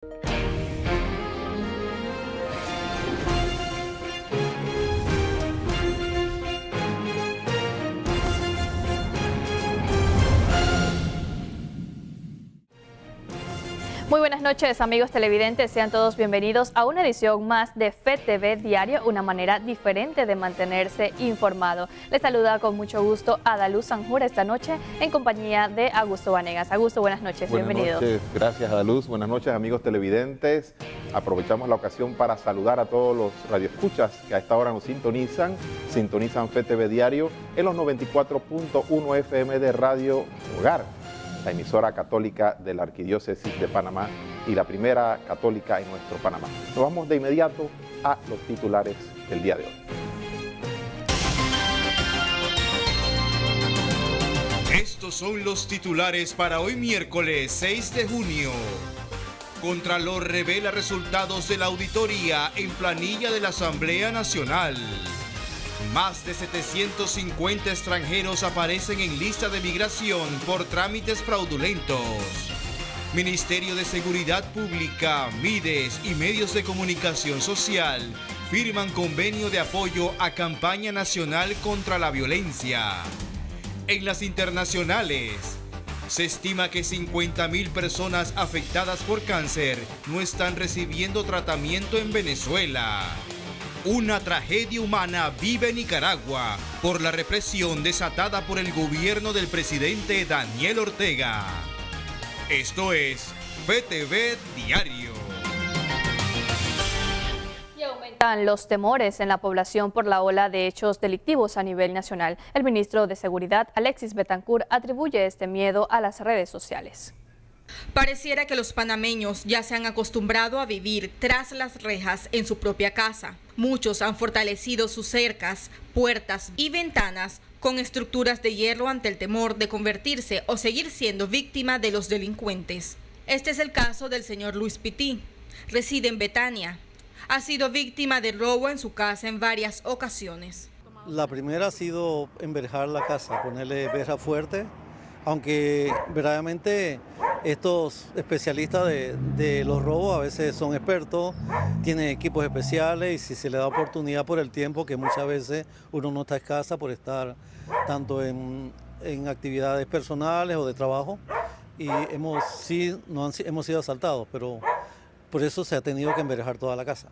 Muy buenas noches, amigos televidentes, sean todos bienvenidos a una edición más de FETV Diario, una manera diferente de mantenerse informado. Les saluda con mucho gusto Adaluz Sanjur esta noche en compañía de Augusto Vanegas. Augusto, buenas noches, bienvenido. Buenas noches, gracias Adaluz, buenas noches amigos televidentes. Aprovechamos la ocasión para saludar a todos los radioescuchas que a esta hora nos sintonizan FETV Diario en los 94.1 FM de Radio Hogar, la emisora católica de la Arquidiócesis de Panamá y la primera católica en nuestro Panamá. Nos vamos de inmediato a los titulares del día de hoy. Estos son los titulares para hoy miércoles 6 de junio. Contralor revela resultados de la auditoría en planilla de la Asamblea Nacional. Más de 750 extranjeros aparecen en lista de migración por trámites fraudulentos. Ministerio de Seguridad Pública, Mides y medios de comunicación social firman convenio de apoyo a campaña nacional contra la violencia. En las internacionales, se estima que 50.000 personas afectadas por cáncer no están recibiendo tratamiento en Venezuela. Una tragedia humana vive en Nicaragua por la represión desatada por el gobierno del presidente Daniel Ortega. Esto es FETV Diario. Y aumentan los temores en la población por la ola de hechos delictivos a nivel nacional. El ministro de Seguridad, Alexis Betancur, atribuye este miedo a las redes sociales. Pareciera que los panameños ya se han acostumbrado a vivir tras las rejas en su propia casa. Muchos han fortalecido sus cercas, puertas y ventanas con estructuras de hierro ante el temor de convertirse o seguir siendo víctima de los delincuentes. Este es el caso del señor Luis Pití. Reside en Betania. Ha sido víctima de robo en su casa en varias ocasiones. La primera ha sido enverjar la casa, ponerle verja fuerte, aunque verdaderamente estos especialistas de los robos a veces son expertos, tienen equipos especiales y si se le da oportunidad por el tiempo, que muchas veces uno no está en casa por estar tanto en actividades personales o de trabajo, y hemos sido asaltados, pero por eso se ha tenido que enverjar toda la casa.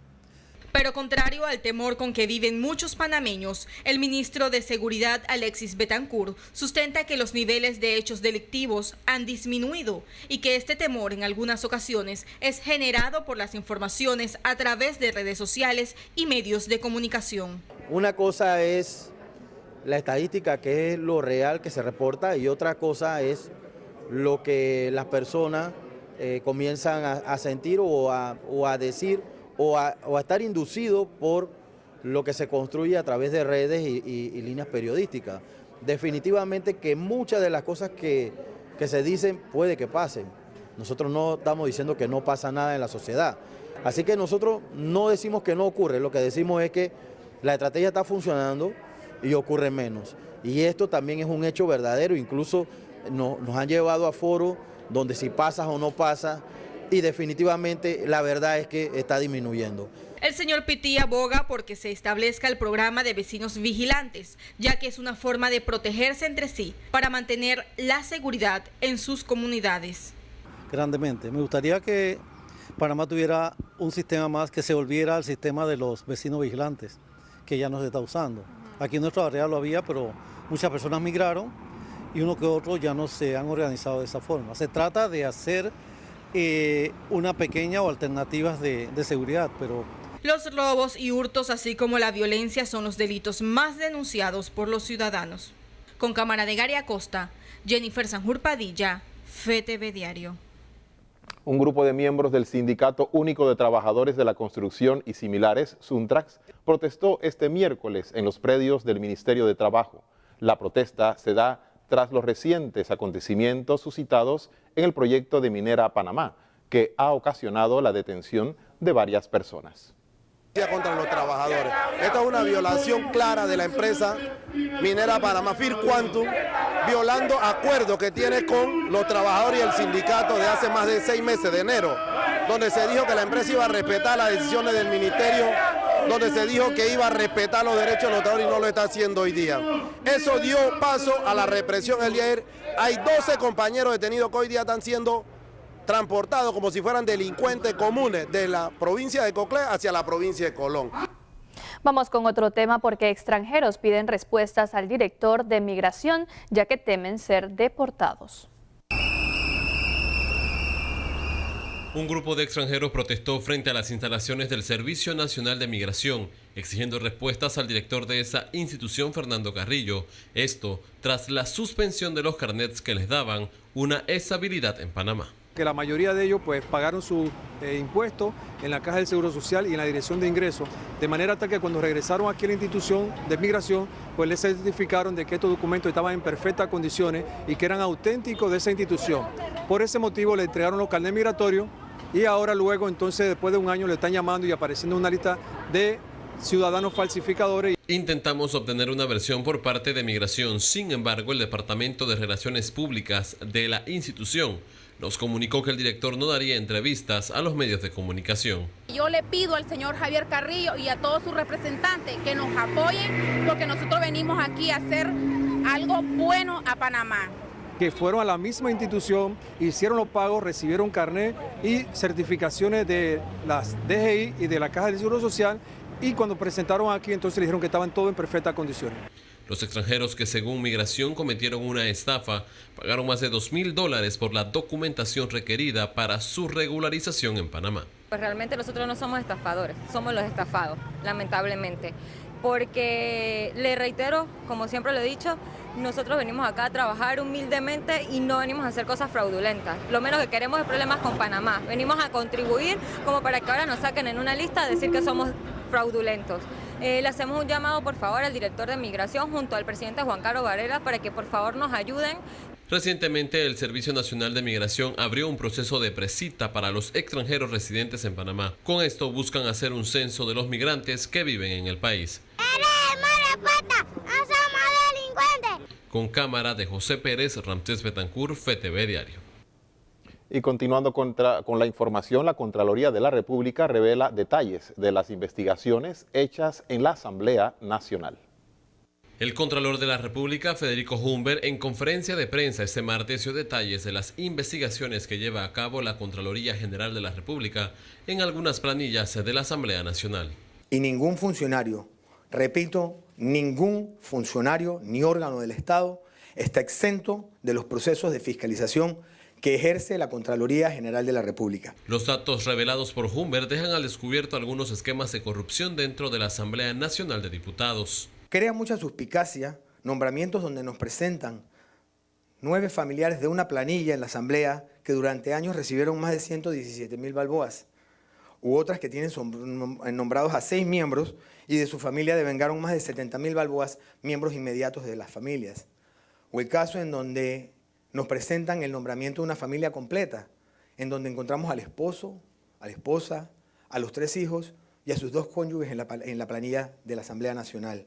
Pero contrario al temor con que viven muchos panameños, el ministro de Seguridad, Alexis Betancur, sustenta que los niveles de hechos delictivos han disminuido y que este temor en algunas ocasiones es generado por las informaciones a través de redes sociales y medios de comunicación. Una cosa es la estadística, que es lo real que se reporta, y otra cosa es lo que las personas comienzan a sentir o a decir, o a estar inducido por lo que se construye a través de redes y líneas periodísticas. Definitivamente que muchas de las cosas que se dicen puede que pasen. Nosotros no estamos diciendo que no pasa nada en la sociedad. Así que nosotros no decimos que no ocurre, lo que decimos es que la estrategia está funcionando y ocurre menos. Y esto también es un hecho verdadero, incluso nos han llevado a foros donde si pasas o no pasas, y definitivamente la verdad es que está disminuyendo. El señor Pití aboga porque se establezca el programa de vecinos vigilantes, ya que es una forma de protegerse entre sí para mantener la seguridad en sus comunidades. Grandemente. Me gustaría que Panamá tuviera un sistema más, que se volviera al sistema de los vecinos vigilantes, que ya no se está usando. Aquí en nuestra área lo había, pero muchas personas migraron y uno que otro ya no se han organizado de esa forma. Se trata de hacer una pequeña o alternativas de seguridad, pero... Los robos y hurtos, así como la violencia, son los delitos más denunciados por los ciudadanos. Con cámara de Gary Acosta, Jennifer Sanjur Padilla, FETV Diario. Un grupo de miembros del Sindicato Único de Trabajadores de la Construcción y similares, SUNTRAX, protestó este miércoles en los predios del Ministerio de Trabajo. La protesta se da tras los recientes acontecimientos suscitados en el proyecto de Minera Panamá, que ha ocasionado la detención de varias personas. Contra los trabajadores. Esta es una violación clara de la empresa Minera Panamá Fir Quantum, violando acuerdos que tiene con los trabajadores y el sindicato de hace más de 6 meses, de enero. donde se dijo que la empresa iba a respetar las decisiones del ministerio, donde se dijo que iba a respetar los derechos de los trabajadores y no lo está haciendo hoy día. Eso dio paso a la represión el día de ayer. Hay 12 compañeros detenidos que hoy día están siendo transportados como si fueran delincuentes comunes de la provincia de Coclé hacia la provincia de Colón. Vamos con otro tema porque extranjeros piden respuestas al director de Migración ya que temen ser deportados. Un grupo de extranjeros protestó frente a las instalaciones del Servicio Nacional de Migración, exigiendo respuestas al director de esa institución, Fernando Carrillo. Esto tras la suspensión de los carnets que les daban una estabilidad en Panamá. Que la mayoría de ellos pues pagaron su impuesto en la Caja del Seguro Social y en la Dirección de Ingresos, de manera tal que cuando regresaron aquí a la institución de migración, pues les certificaron de que estos documentos estaban en perfectas condiciones y que eran auténticos de esa institución. Por ese motivo le entregaron los carnets migratorios y ahora luego entonces después de un año le están llamando y apareciendo una lista de ciudadanos falsificadores. Intentamos obtener una versión por parte de Migración, sin embargo el Departamento de Relaciones Públicas de la institución nos comunicó que el director no daría entrevistas a los medios de comunicación. Yo le pido al señor Javier Carrillo y a todos sus representantes que nos apoyen porque nosotros venimos aquí a hacer algo bueno a Panamá. Que fueron a la misma institución, hicieron los pagos, recibieron carnet y certificaciones de las DGI y de la Caja del Seguro Social y cuando presentaron aquí entonces le dijeron que estaban todo en perfectas condiciones. Los extranjeros que según Migración cometieron una estafa pagaron más de $2.000 por la documentación requerida para su regularización en Panamá. Pues realmente nosotros no somos estafadores, somos los estafados, lamentablemente. Porque le reitero, como siempre lo he dicho, nosotros venimos acá a trabajar humildemente y no venimos a hacer cosas fraudulentas. Lo menos que queremos es problemas con Panamá. Venimos a contribuir como para que ahora nos saquen en una lista a decir que somos fraudulentos. Le hacemos un llamado por favor al director de Migración junto al presidente Juan Carlos Varela para que por favor nos ayuden. Recientemente el Servicio Nacional de Migración abrió un proceso de precita para los extranjeros residentes en Panamá. Con esto buscan hacer un censo de los migrantes que viven en el país. ¡Queremos respuesta! ¡No somos delincuentes! Con cámara de José Pérez, Ramsés Betancourt, FTV Diario. Y continuando con la información, la Contraloría de la República revela detalles de las investigaciones hechas en la Asamblea Nacional. El Contralor de la República, Federico Humbert, en conferencia de prensa este martes dio detalles de las investigaciones que lleva a cabo la Contraloría General de la República en algunas planillas de la Asamblea Nacional. Y ningún funcionario, repito, ningún funcionario ni órgano del Estado está exento de los procesos de fiscalización que ejerce la Contraloría General de la República. Los datos revelados por Humbert dejan al descubierto algunos esquemas de corrupción dentro de la Asamblea Nacional de Diputados. Crea mucha suspicacia nombramientos donde nos presentan 9 familiares de una planilla en la Asamblea que durante años recibieron más de 117.000 balboas, u otras que tienen nombrados a 6 miembros y de su familia devengaron más de 70.000 balboas, miembros inmediatos de las familias. O el caso en donde nos presentan el nombramiento de una familia completa, en donde encontramos al esposo, a la esposa, a los 3 hijos y a sus 2 cónyuges en la planilla de la Asamblea Nacional.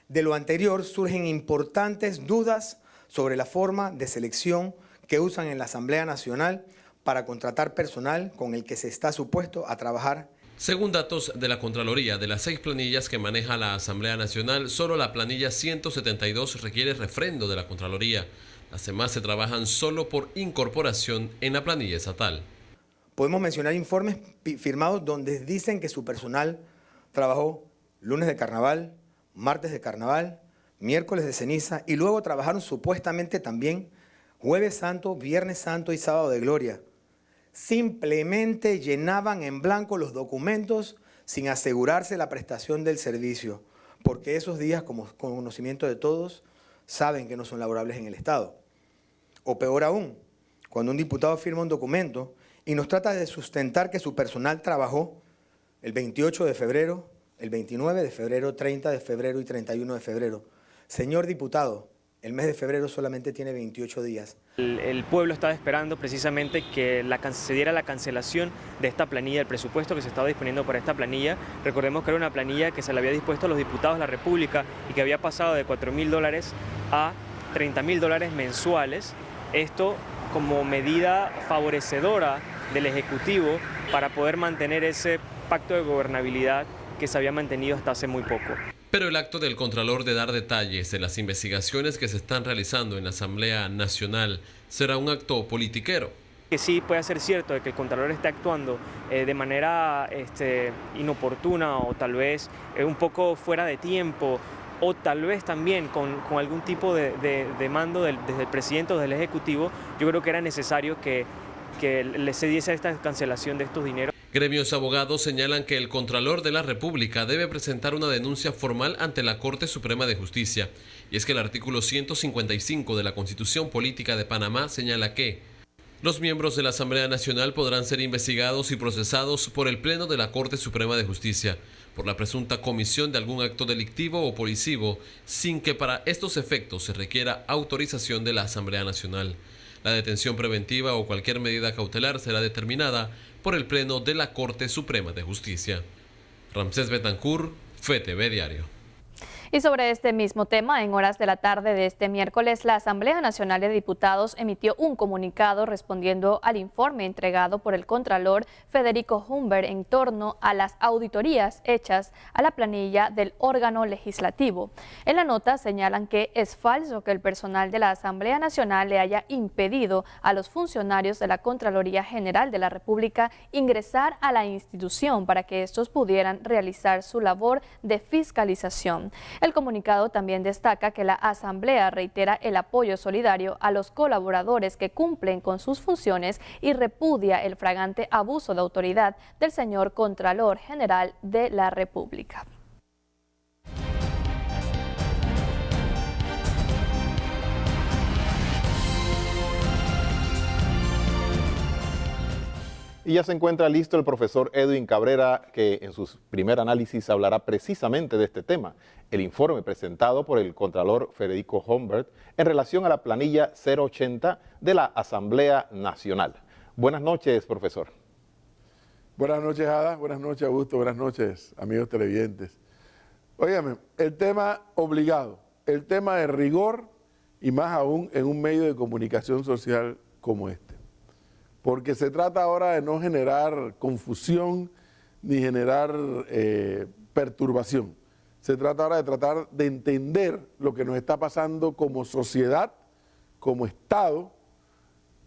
De lo anterior surgen importantes dudas sobre la forma de selección que usan en la Asamblea Nacional para contratar personal con el que se está supuesto a trabajar. Según datos de la Contraloría, de las 6 planillas que maneja la Asamblea Nacional, solo la planilla 172 requiere refrendo de la Contraloría. Las demás se trabajan solo por incorporación en la planilla estatal. Podemos mencionar informes firmados donde dicen que su personal trabajó lunes de carnaval, martes de carnaval, miércoles de ceniza y luego trabajaron supuestamente también jueves santo, viernes santo y sábado de gloria. Simplemente llenaban en blanco los documentos sin asegurarse la prestación del servicio, porque esos días, como con conocimiento de todos, saben que no son laborables en el Estado. O peor aún, cuando un diputado firma un documento y nos trata de sustentar que su personal trabajó el 28 de febrero, el 29 de febrero, 30 de febrero y 31 de febrero. Señor diputado, el mes de febrero solamente tiene 28 días. El pueblo estaba esperando precisamente que se diera la cancelación de esta planilla, el presupuesto que se estaba disponiendo para esta planilla. Recordemos que era una planilla que se le había dispuesto a los diputados de la República y que había pasado de $4.000 a $30.000 mensuales. Esto como medida favorecedora del Ejecutivo para poder mantener ese pacto de gobernabilidad que se había mantenido hasta hace muy poco. Pero el acto del Contralor de dar detalles de las investigaciones que se están realizando en la Asamblea Nacional será un acto politiquero. Que sí puede ser cierto de que el Contralor esté actuando de manera inoportuna o tal vez un poco fuera de tiempo, o tal vez también con algún tipo de mando desde el presidente o del Ejecutivo. Yo creo que era necesario que se diese esta cancelación de estos dineros. Gremios abogados señalan que el Contralor de la República debe presentar una denuncia formal ante la Corte Suprema de Justicia. Y es que el artículo 155 de la Constitución Política de Panamá señala que los miembros de la Asamblea Nacional podrán ser investigados y procesados por el Pleno de la Corte Suprema de Justicia por la presunta comisión de algún acto delictivo o policivo, sin que para estos efectos se requiera autorización de la Asamblea Nacional. La detención preventiva o cualquier medida cautelar será determinada por el Pleno de la Corte Suprema de Justicia. Ramsés Betancur, FETV Diario. Y sobre este mismo tema, en horas de la tarde de este miércoles, la Asamblea Nacional de Diputados emitió un comunicado respondiendo al informe entregado por el Contralor Federico Humbert en torno a las auditorías hechas a la planilla del órgano legislativo. En la nota señalan que es falso que el personal de la Asamblea Nacional le haya impedido a los funcionarios de la Contraloría General de la República ingresar a la institución para que estos pudieran realizar su labor de fiscalización. El comunicado también destaca que la Asamblea reitera el apoyo solidario a los colaboradores que cumplen con sus funciones y repudia el flagrante abuso de autoridad del señor Contralor General de la República. Y ya se encuentra listo el profesor Edwin Cabrera, que en su primer análisis hablará precisamente de este tema, el informe presentado por el Contralor Federico Humbert en relación a la planilla 080 de la Asamblea Nacional. Buenas noches, profesor. Buenas noches, Ada. Buenas noches, Augusto. Buenas noches, amigos televidentes. Óigame, el tema obligado, el tema de rigor y más aún en un medio de comunicación social como este. Porque se trata ahora de no generar confusión ni generar perturbación. Se trata ahora de tratar de entender lo que nos está pasando como sociedad, como Estado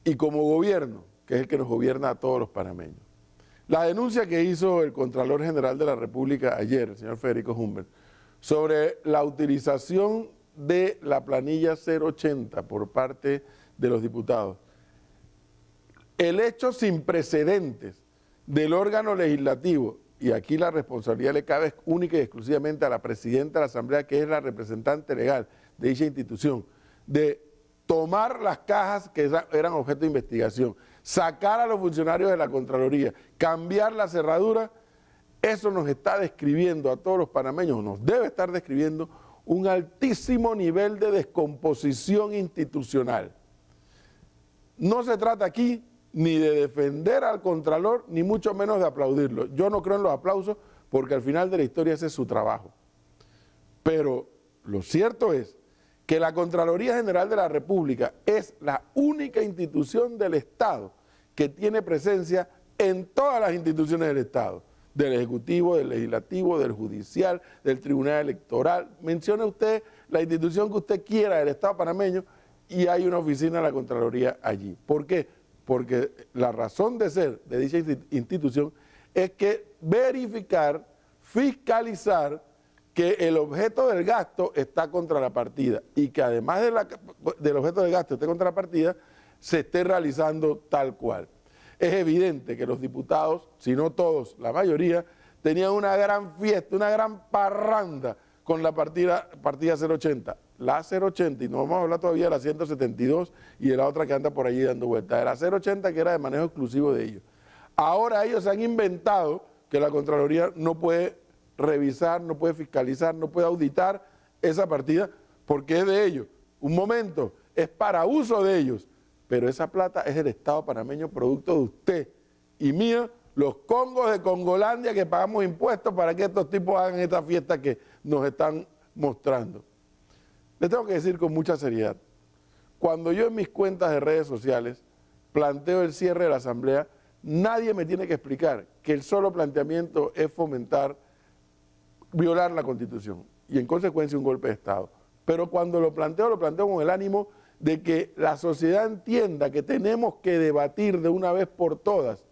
y como gobierno, que es el que nos gobierna a todos los panameños. La denuncia que hizo el Contralor General de la República ayer, el señor Federico Humbert, sobre la utilización de la planilla 080 por parte de los diputados, el hecho sin precedentes del órgano legislativo, y aquí la responsabilidad le cabe única y exclusivamente a la presidenta de la Asamblea, que es la representante legal de dicha institución, de tomar las cajas que eran objeto de investigación, sacar a los funcionarios de la Contraloría, cambiar la cerradura. Eso nos está describiendo a todos los panameños, nos debe estar describiendo un altísimo nivel de descomposición institucional. No se trata aquí ni de defender al Contralor, ni mucho menos de aplaudirlo. Yo no creo en los aplausos porque al final de la historia ese es su trabajo. Pero lo cierto es que la Contraloría General de la República es la única institución del Estado que tiene presencia en todas las instituciones del Estado, del Ejecutivo, del Legislativo, del Judicial, del Tribunal Electoral. Mencione usted la institución que usted quiera del Estado panameño y hay una oficina de la Contraloría allí. ¿Por qué? Porque la razón de ser de dicha institución es que verificar, fiscalizar que el objeto del gasto está contra la partida y que además del objeto del gasto esté contra la partida, se esté realizando tal cual. Es evidente que los diputados, si no todos, la mayoría, tenían una gran fiesta, una gran parranda con la partida 080. La 080, y no vamos a hablar todavía de la 172 y de la otra que anda por allí dando vueltas, de la 080 que era de manejo exclusivo de ellos. Ahora ellos se han inventado que la Contraloría no puede revisar, no puede fiscalizar, no puede auditar esa partida porque es de ellos. Un momento, es para uso de ellos, pero esa plata es del Estado panameño, producto de usted y mío, los congos de Congolandia que pagamos impuestos para que estos tipos hagan esta fiesta que nos están mostrando. Les tengo que decir con mucha seriedad, cuando yo en mis cuentas de redes sociales planteo el cierre de la Asamblea, nadie me tiene que explicar que el solo planteamiento es fomentar, violar la Constitución y en consecuencia un golpe de Estado. Pero cuando lo planteo con el ánimo de que la sociedad entienda que tenemos que debatir de una vez por todas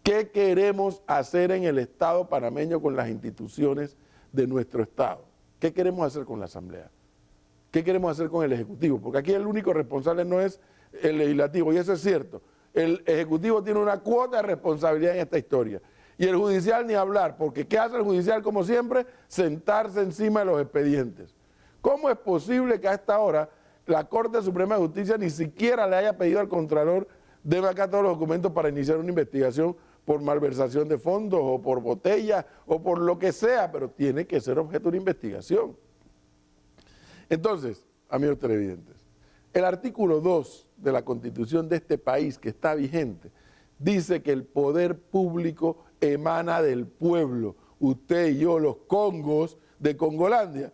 qué queremos hacer en el Estado panameño con las instituciones de nuestro Estado. ¿Qué queremos hacer con la Asamblea? ¿Qué queremos hacer con el Ejecutivo? Porque aquí el único responsable no es el Legislativo, y eso es cierto. El Ejecutivo tiene una cuota de responsabilidad en esta historia. Y el Judicial ni hablar, porque ¿qué hace el Judicial como siempre? Sentarse encima de los expedientes. ¿Cómo es posible que a esta hora la Corte Suprema de Justicia ni siquiera le haya pedido al Contralor deme acá todos los documentos para iniciar una investigación por malversación de fondos o por botellas o por lo que sea, pero tiene que ser objeto de una investigación? Entonces, amigos televidentes, el artículo 2 de la Constitución de este país que está vigente dice que el poder público emana del pueblo. Usted y yo, los congos de Congolandia.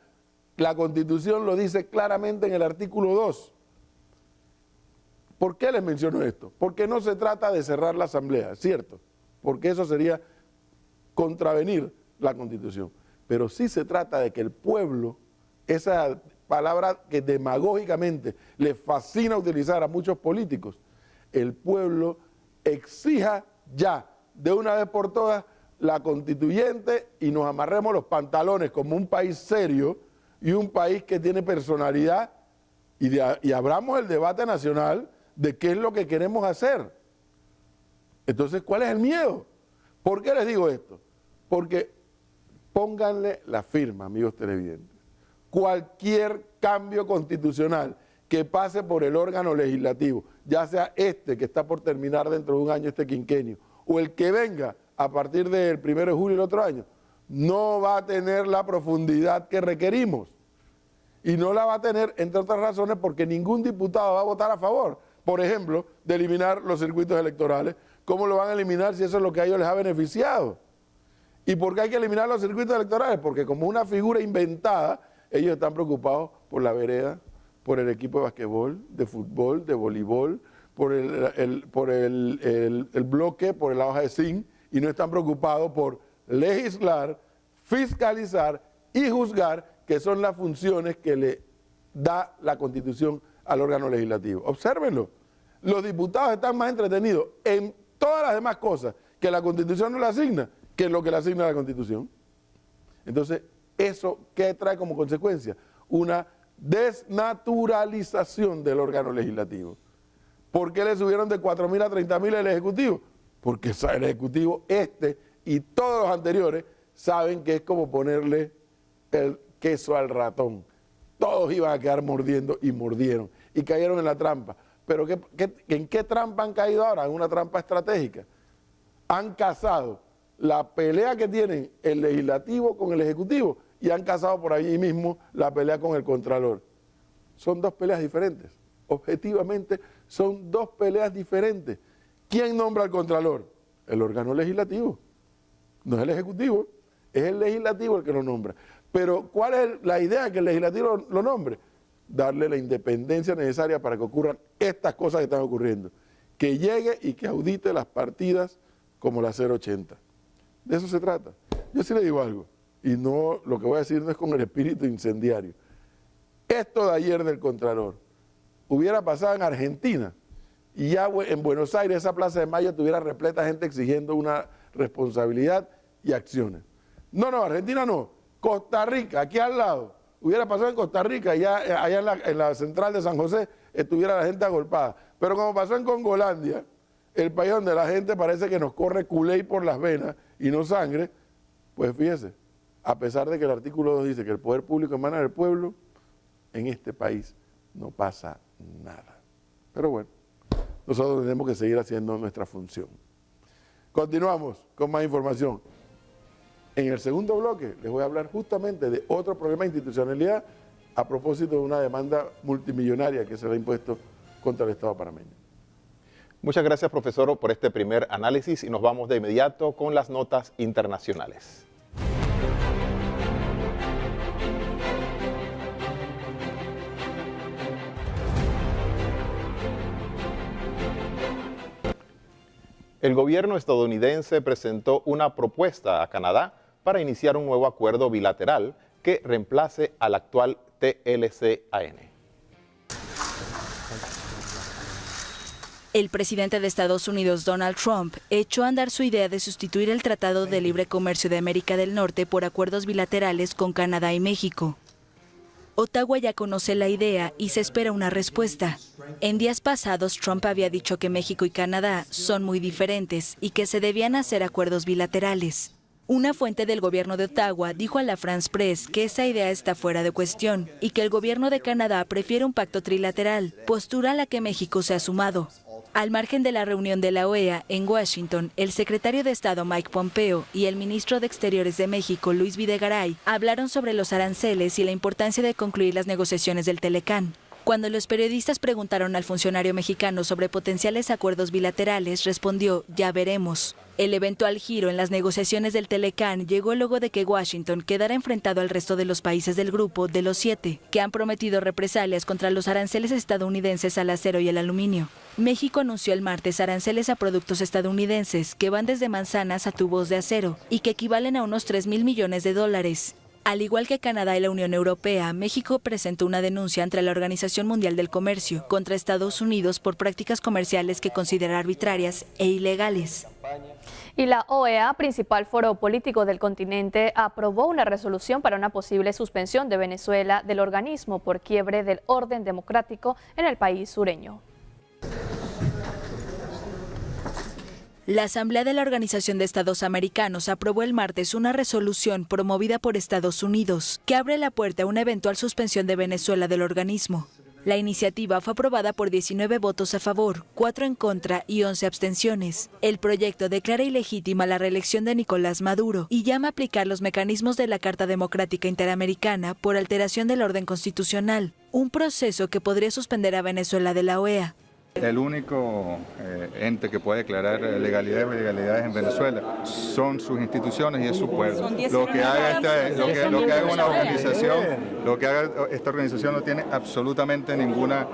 La Constitución lo dice claramente en el artículo 2. ¿Por qué les menciono esto? Porque no se trata de cerrar la Asamblea, ¿cierto? Porque eso sería contravenir la Constitución. Pero sí se trata de que el pueblo, esa palabra que demagógicamente les fascina utilizar a muchos políticos, el pueblo exija ya, de una vez por todas, la constituyente y nos amarremos los pantalones como un país serio y un país que tiene personalidad y abramos el debate nacional de qué es lo que queremos hacer. Entonces, ¿cuál es el miedo? ¿Por qué les digo esto? Porque pónganle la firma, amigos televidentes. Cualquier cambio constitucional que pase por el órgano legislativo, ya sea este que está por terminar dentro de un año este quinquenio, o el que venga a partir del 1 de julio del otro año, no va a tener la profundidad que requerimos. Y no la va a tener, entre otras razones, porque ningún diputado va a votar a favor, por ejemplo, de eliminar los circuitos electorales. ¿Cómo lo van a eliminar si eso es lo que a ellos les ha beneficiado? ¿Y por qué hay que eliminar los circuitos electorales? Porque como una figura inventada, ellos están preocupados por la vereda, por el equipo de basquetbol, de fútbol, de voleibol, por el bloque, por la hoja de zinc, y no están preocupados por legislar, fiscalizar y juzgar, que son las funciones que le da la Constitución al órgano legislativo. Obsérvenlo, los diputados están más entretenidos en todas las demás cosas que la Constitución no le asigna, que en lo que le asigna la Constitución. Entonces, ¿eso qué trae como consecuencia? Una desnaturalización del órgano legislativo. ¿Por qué le subieron de 4.000 a 30.000 el Ejecutivo? Porque el Ejecutivo y todos los anteriores saben que es como ponerle el queso al ratón. Todos iban a quedar mordiendo y mordieron y cayeron en la trampa. ¿Pero en qué trampa han caído ahora? En una trampa estratégica. Han casado la pelea que tienen el Legislativo con el Ejecutivo y han casado por allí mismo la pelea con el Contralor. Son dos peleas diferentes. Objetivamente son dos peleas diferentes. ¿Quién nombra al Contralor? El órgano legislativo. No es el Ejecutivo, es el Legislativo el que lo nombra. Pero ¿cuál es la idea de que el Legislativo lo nombre? Darle la independencia necesaria para que ocurran estas cosas que están ocurriendo. Que llegue y que audite las partidas como la 080. De eso se trata. Yo sí le digo algo, y no, lo que voy a decir no es con el espíritu incendiario. Esto de ayer del Contralor hubiera pasado en Argentina, y ya en Buenos Aires esa Plaza de Mayo tuviera repleta gente exigiendo una responsabilidad y acciones. No, Argentina no. Costa Rica, aquí al lado. Hubiera pasado en Costa Rica, ya allá en la central de San José estuviera la gente agolpada. Pero como pasó en Congolandia, el país donde la gente parece que nos corre culé por las venas y no sangre, pues fíjese, a pesar de que el artículo 2 dice que el poder público emana del pueblo, en este país no pasa nada. Pero bueno, nosotros tenemos que seguir haciendo nuestra función. Continuamos con más información. En el segundo bloque les voy a hablar justamente de otro problema de institucionalidad a propósito de una demanda multimillonaria que se le ha impuesto contra el Estado panameño. Muchas gracias, profesor, por este primer análisis y nos vamos de inmediato con las notas internacionales. El gobierno estadounidense presentó una propuesta a Canadá para iniciar un nuevo acuerdo bilateral que reemplace al actual TLC-AN. El presidente de Estados Unidos, Donald Trump, echó a andar su idea de sustituir el Tratado de Libre Comercio de América del Norte por acuerdos bilaterales con Canadá y México. Ottawa ya conoce la idea y se espera una respuesta. En días pasados, Trump había dicho que México y Canadá son muy diferentes y que se debían hacer acuerdos bilaterales. Una fuente del gobierno de Ottawa dijo a la France Press que esa idea está fuera de cuestión y que el gobierno de Canadá prefiere un pacto trilateral, postura a la que México se ha sumado. Al margen de la reunión de la OEA en Washington, el secretario de Estado Mike Pompeo y el ministro de Exteriores de México, Luis Videgaray, hablaron sobre los aranceles y la importancia de concluir las negociaciones del Telecán. Cuando los periodistas preguntaron al funcionario mexicano sobre potenciales acuerdos bilaterales, respondió: "Ya veremos". El eventual giro en las negociaciones del Telecán llegó luego de que Washington quedara enfrentado al resto de los países del grupo de los 7, que han prometido represalias contra los aranceles estadounidenses al acero y el aluminio. México anunció el martes aranceles a productos estadounidenses que van desde manzanas a tubos de acero y que equivalen a unos $3.000 millones. Al igual que Canadá y la Unión Europea, México presentó una denuncia ante la Organización Mundial del Comercio contra Estados Unidos por prácticas comerciales que considera arbitrarias e ilegales. Y la OEA, principal foro político del continente, aprobó una resolución para una posible suspensión de Venezuela del organismo por quiebre del orden democrático en el país sureño. La Asamblea de la Organización de Estados Americanos aprobó el martes una resolución promovida por Estados Unidos que abre la puerta a una eventual suspensión de Venezuela del organismo. La iniciativa fue aprobada por 19 votos a favor, 4 en contra y 11 abstenciones. El proyecto declara ilegítima la reelección de Nicolás Maduro y llama a aplicar los mecanismos de la Carta Democrática Interamericana por alteración del orden constitucional, un proceso que podría suspender a Venezuela de la OEA. El único ente que puede declarar legalidades o ilegalidades en Venezuela son sus instituciones y es su pueblo. Lo que haga esta organización no tiene absolutamente ninguna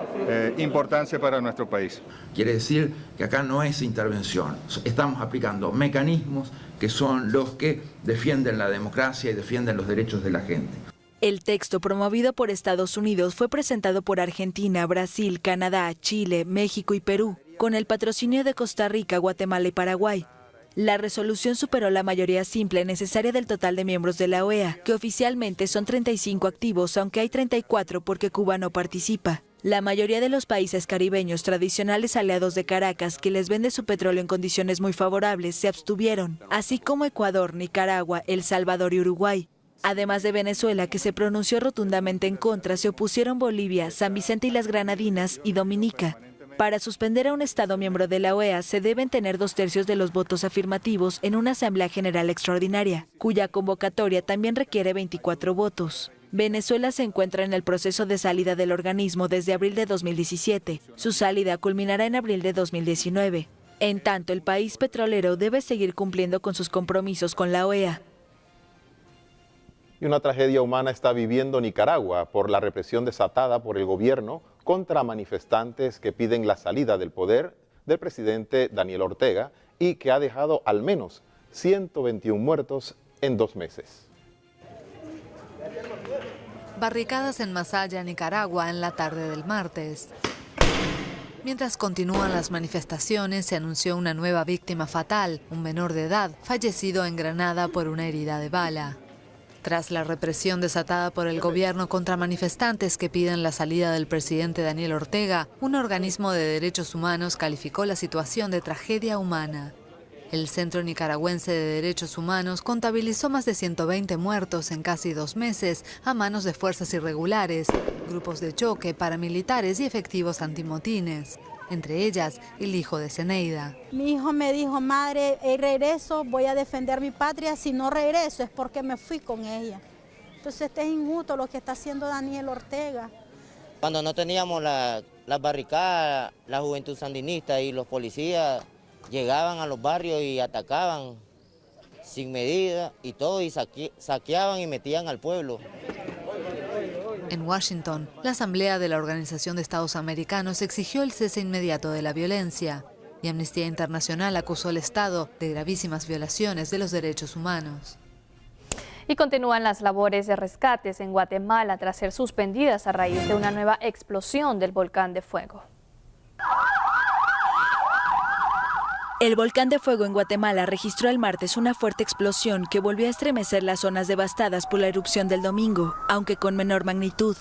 importancia para nuestro país. Quiere decir que acá no es intervención, estamos aplicando mecanismos que son los que defienden la democracia y defienden los derechos de la gente. El texto promovido por Estados Unidos fue presentado por Argentina, Brasil, Canadá, Chile, México y Perú, con el patrocinio de Costa Rica, Guatemala y Paraguay. La resolución superó la mayoría simple necesaria del total de miembros de la OEA, que oficialmente son 35 activos, aunque hay 34 porque Cuba no participa. La mayoría de los países caribeños tradicionales aliados de Caracas, que les vende su petróleo en condiciones muy favorables, se abstuvieron, así como Ecuador, Nicaragua, El Salvador y Uruguay. Además de Venezuela, que se pronunció rotundamente en contra, se opusieron Bolivia, San Vicente y las Granadinas y Dominica. Para suspender a un Estado miembro de la OEA se deben tener 2/3 de los votos afirmativos en una Asamblea General Extraordinaria, cuya convocatoria también requiere 24 votos. Venezuela se encuentra en el proceso de salida del organismo desde abril de 2017. Su salida culminará en abril de 2019. En tanto, el país petrolero debe seguir cumpliendo con sus compromisos con la OEA. Y una tragedia humana está viviendo Nicaragua por la represión desatada por el gobierno contra manifestantes que piden la salida del poder del presidente Daniel Ortega y que ha dejado al menos 121 muertos en 2 meses. Barricadas en Masaya, Nicaragua, en la tarde del martes. Mientras continúan las manifestaciones, se anunció una nueva víctima fatal, un menor de edad, fallecido en Granada por una herida de bala. Tras la represión desatada por el gobierno contra manifestantes que piden la salida del presidente Daniel Ortega, un organismo de derechos humanos calificó la situación de tragedia humana. El Centro Nicaragüense de Derechos Humanos contabilizó más de 120 muertos en casi 2 meses a manos de fuerzas irregulares, grupos de choque, paramilitares y efectivos antimotines. Entre ellas, el hijo de Zeneida. Mi hijo me dijo: madre, regreso, voy a defender mi patria, si no regreso es porque me fui con ella. Entonces es injusto lo que está haciendo Daniel Ortega. Cuando no teníamos las barricadas, la juventud sandinista y los policías llegaban a los barrios y atacaban sin medida y todo, y saqueaban y metían al pueblo. En Washington, la Asamblea de la Organización de Estados Americanos exigió el cese inmediato de la violencia. y Amnistía Internacional acusó al Estado de gravísimas violaciones de los derechos humanos. Y continúan las labores de rescates en Guatemala tras ser suspendidas a raíz de una nueva explosión del volcán de fuego. El volcán de fuego en Guatemala registró el martes una fuerte explosión que volvió a estremecer las zonas devastadas por la erupción del domingo, aunque con menor magnitud.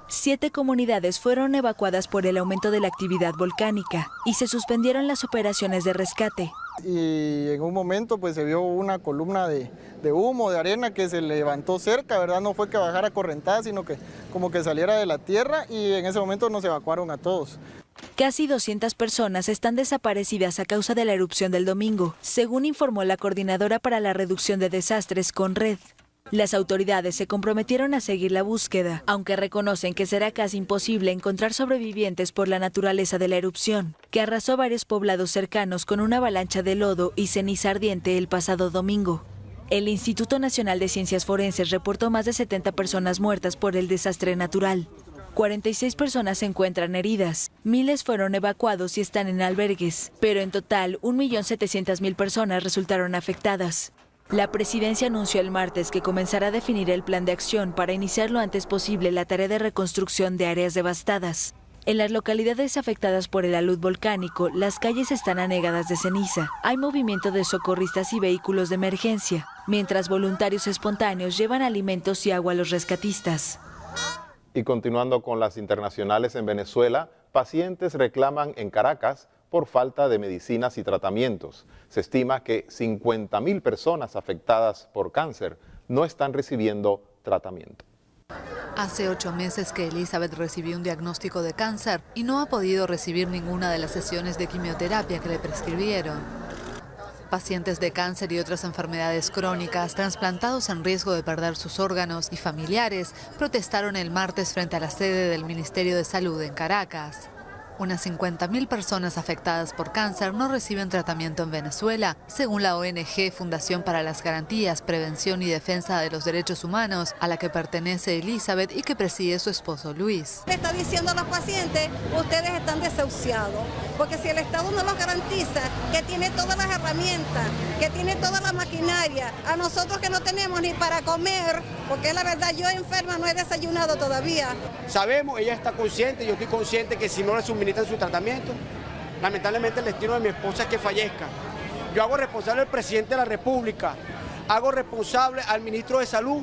7 comunidades fueron evacuadas por el aumento de la actividad volcánica y se suspendieron las operaciones de rescate. Y en un momento pues se vio una columna de humo, de arena que se levantó cerca, ¿verdad? No fue que bajara correntada, sino que como que saliera de la tierra, y en ese momento nos evacuaron a todos. Casi 200 personas están desaparecidas a causa de la erupción del domingo, según informó la Coordinadora para la Reducción de Desastres, CONRED. Las autoridades se comprometieron a seguir la búsqueda, aunque reconocen que será casi imposible encontrar sobrevivientes por la naturaleza de la erupción, que arrasó varios poblados cercanos con una avalancha de lodo y ceniza ardiente el pasado domingo. El Instituto Nacional de Ciencias Forenses reportó más de 70 personas muertas por el desastre natural. 46 personas se encuentran heridas, miles fueron evacuados y están en albergues, pero en total 1.700.000 personas resultaron afectadas. La presidencia anunció el martes que comenzará a definir el plan de acción para iniciar lo antes posible la tarea de reconstrucción de áreas devastadas. En las localidades afectadas por el alud volcánico, las calles están anegadas de ceniza. Hay movimiento de socorristas y vehículos de emergencia, mientras voluntarios espontáneos llevan alimentos y agua a los rescatistas. Y continuando con las internacionales en Venezuela, pacientes reclaman en Caracas por falta de medicinas y tratamientos. Se estima que 50.000 personas afectadas por cáncer no están recibiendo tratamiento. Hace 8 meses que Elizabeth recibió un diagnóstico de cáncer y no ha podido recibir ninguna de las sesiones de quimioterapia que le prescribieron. Pacientes de cáncer y otras enfermedades crónicas, trasplantados en riesgo de perder sus órganos y familiares, protestaron el martes frente a la sede del Ministerio de Salud en Caracas. Unas 50.000 personas afectadas por cáncer no reciben tratamiento en Venezuela, según la ONG Fundación para las Garantías, Prevención y Defensa de los Derechos Humanos, a la que pertenece Elizabeth y que preside su esposo Luis. Le está diciendo a los pacientes, ustedes están desahuciados, porque si el Estado no los garantiza, que tiene todas las herramientas, que tiene toda la maquinaria, a nosotros que no tenemos ni para comer, porque la verdad yo enferma no he desayunado todavía. Sabemos, ella está consciente, yo estoy consciente que si no le suministran su tratamiento, lamentablemente el destino de mi esposa es que fallezca. Yo hago responsable al presidente de la República, hago responsable al ministro de Salud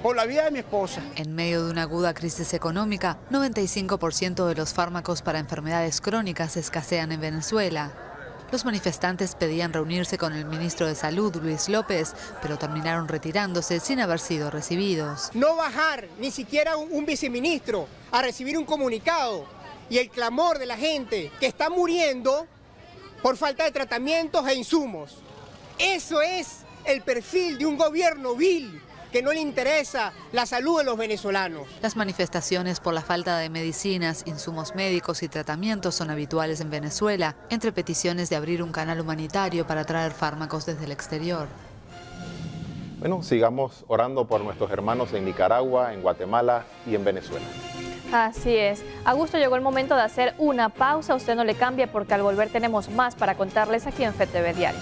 por la vida de mi esposa. En medio de una aguda crisis económica, 95% de los fármacos para enfermedades crónicas escasean en Venezuela. Los manifestantes pedían reunirse con el ministro de Salud, Luis López, pero terminaron retirándose sin haber sido recibidos. No bajar ni siquiera un viceministro a recibir un comunicado y el clamor de la gente que está muriendo por falta de tratamientos e insumos. Eso es el perfil de un gobierno vil que no le interesa la salud de los venezolanos. Las manifestaciones por la falta de medicinas, insumos médicos y tratamientos son habituales en Venezuela, entre peticiones de abrir un canal humanitario para traer fármacos desde el exterior. Bueno, sigamos orando por nuestros hermanos en Nicaragua, en Guatemala y en Venezuela. Así es. Augusto, llegó el momento de hacer una pausa. Usted no le cambie porque al volver tenemos más para contarles aquí en FTV Diario.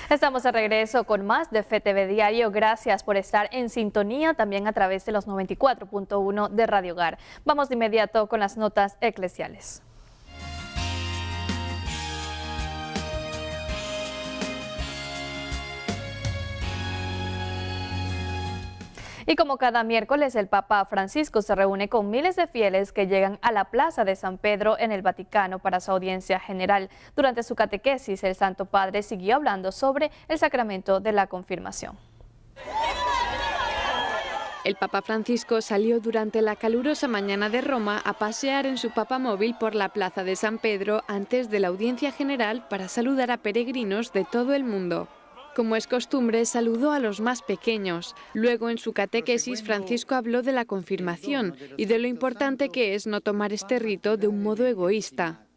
Estamos de regreso con más de FTV Diario. Gracias por estar en sintonía también a través de los 94.1 de Radio Hogar. Vamos de inmediato con las notas eclesiales. Y como cada miércoles, el Papa Francisco se reúne con miles de fieles que llegan a la Plaza de San Pedro en el Vaticano para su audiencia general. Durante su catequesis, el Santo Padre siguió hablando sobre el sacramento de la confirmación. El Papa Francisco salió durante la calurosa mañana de Roma a pasear en su papamóvil por la plaza de San Pedro antes de la audiencia general para saludar a peregrinos de todo el mundo. Como es costumbre, saludó a los más pequeños. Luego, en su catequesis, Francisco habló de la confirmación y de lo importante que es no tomar este rito de un modo egoísta.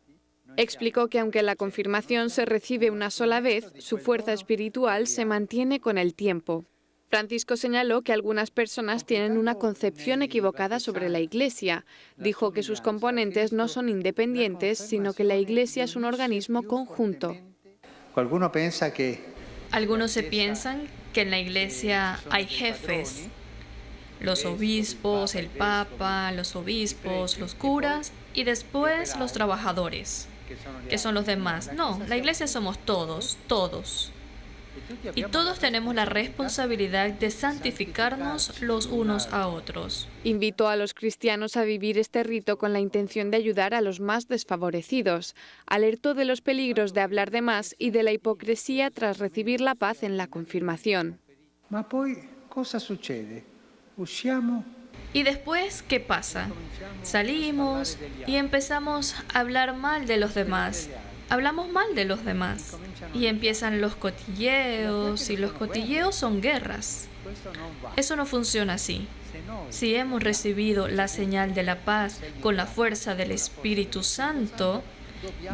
Explicó que aunque la confirmación se recibe una sola vez, su fuerza espiritual se mantiene con el tiempo. Francisco señaló que algunas personas tienen una concepción equivocada sobre la Iglesia. Dijo que sus componentes no son independientes, sino que la Iglesia es un organismo conjunto. Algunos se piensan que en la Iglesia hay jefes, los obispos, el Papa, los obispos, los curas y después los trabajadores, que son los demás. No, la Iglesia somos todos, todos. Y todos tenemos la responsabilidad de santificarnos los unos a otros. Invitó a los cristianos a vivir este rito con la intención de ayudar a los más desfavorecidos. Alertó de los peligros de hablar de más y de la hipocresía tras recibir la paz en la confirmación. ¿Y después qué pasa? Salimos y empezamos a hablar mal de los demás. Hablamos mal de los demás y empiezan los cotilleos y los cotilleos son guerras. Eso no funciona así. Si hemos recibido la señal de la paz con la fuerza del Espíritu Santo,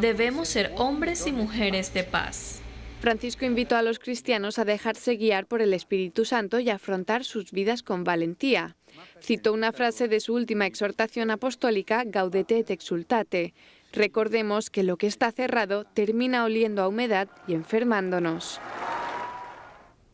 debemos ser hombres y mujeres de paz. Francisco invitó a los cristianos a dejarse guiar por el Espíritu Santo y a afrontar sus vidas con valentía. Citó una frase de su última exhortación apostólica, Gaudete et exultate. Recordemos que lo que está cerrado termina oliendo a humedad y enfermándonos.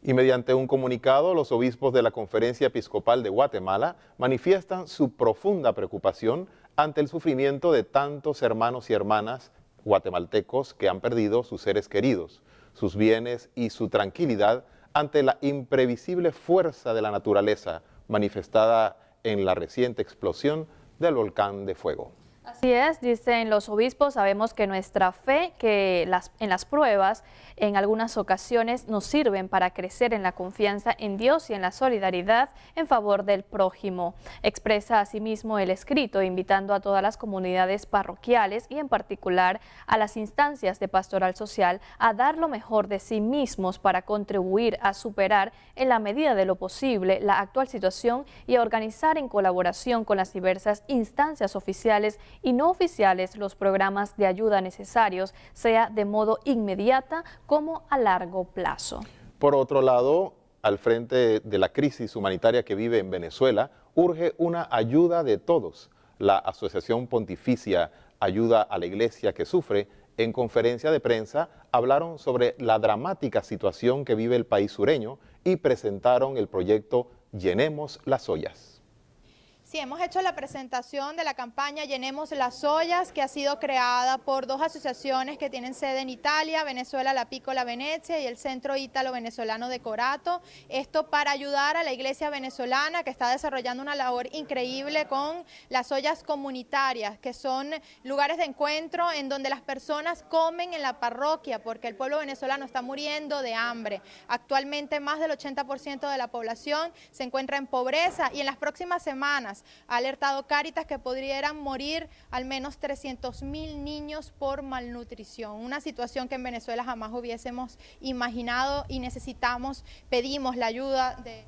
Y mediante un comunicado, los obispos de la Conferencia Episcopal de Guatemala manifiestan su profunda preocupación ante el sufrimiento de tantos hermanos y hermanas guatemaltecos que han perdido sus seres queridos, sus bienes y su tranquilidad ante la imprevisible fuerza de la naturaleza manifestada en la reciente explosión del volcán de fuego. Así es, dicen los obispos, sabemos que nuestra fe, en las pruebas, en algunas ocasiones nos sirven para crecer en la confianza en Dios y en la solidaridad en favor del prójimo. Expresa asimismo el escrito, invitando a todas las comunidades parroquiales y en particular a las instancias de pastoral social a dar lo mejor de sí mismos para contribuir a superar en la medida de lo posible la actual situación y a organizar en colaboración con las diversas instancias oficiales y no oficiales los programas de ayuda necesarios, sea de modo inmediata como a largo plazo. Por otro lado, al frente de la crisis humanitaria que vive en Venezuela, urge una ayuda de todos. La Asociación Pontificia Ayuda a la Iglesia que Sufre, en conferencia de prensa, hablaron sobre la dramática situación que vive el país sureño y presentaron el proyecto Llenemos las Ollas. Sí, hemos hecho la presentación de la campaña Llenemos las Ollas, que ha sido creada por dos asociaciones que tienen sede en Italia, Venezuela La Piccola Venezia y el Centro Ítalo-Venezolano de Corato. Esto para ayudar a la iglesia venezolana que está desarrollando una labor increíble con las ollas comunitarias, que son lugares de encuentro en donde las personas comen en la parroquia, porque el pueblo venezolano está muriendo de hambre. Actualmente más del 80% de la población se encuentra en pobreza y en las próximas semanas ha alertado Cáritas que podrían morir al menos 300.000 niños por malnutrición, una situación que en Venezuela jamás hubiésemos imaginado y pedimos la ayuda de...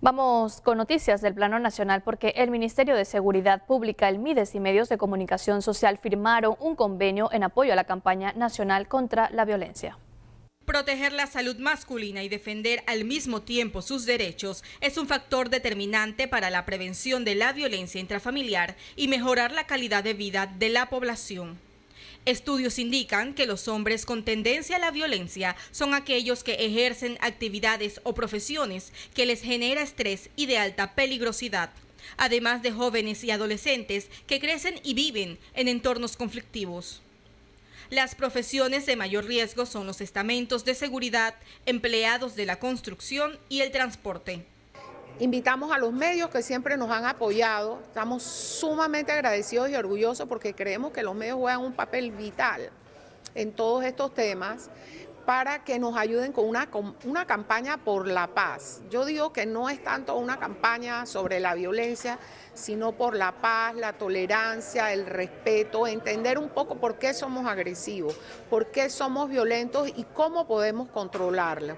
Vamos con noticias del plano nacional porque el Ministerio de Seguridad Pública, el MIDES y medios de comunicación social firmaron un convenio en apoyo a la campaña nacional contra la violencia. Proteger la salud masculina y defender al mismo tiempo sus derechos es un factor determinante para la prevención de la violencia intrafamiliar y mejorar la calidad de vida de la población. Estudios indican que los hombres con tendencia a la violencia son aquellos que ejercen actividades o profesiones que les genera estrés y de alta peligrosidad, además de jóvenes y adolescentes que crecen y viven en entornos conflictivos. Las profesiones de mayor riesgo son los estamentos de seguridad, empleados de la construcción y el transporte. Invitamos a los medios que siempre nos han apoyado. Estamos sumamente agradecidos y orgullosos porque creemos que los medios juegan un papel vital en todos estos temas para que nos ayuden con una campaña por la paz. Yo digo que no es tanto una campaña sobre la violencia, sino por la paz, la tolerancia, el respeto, entender un poco por qué somos agresivos, por qué somos violentos y cómo podemos controlarlo.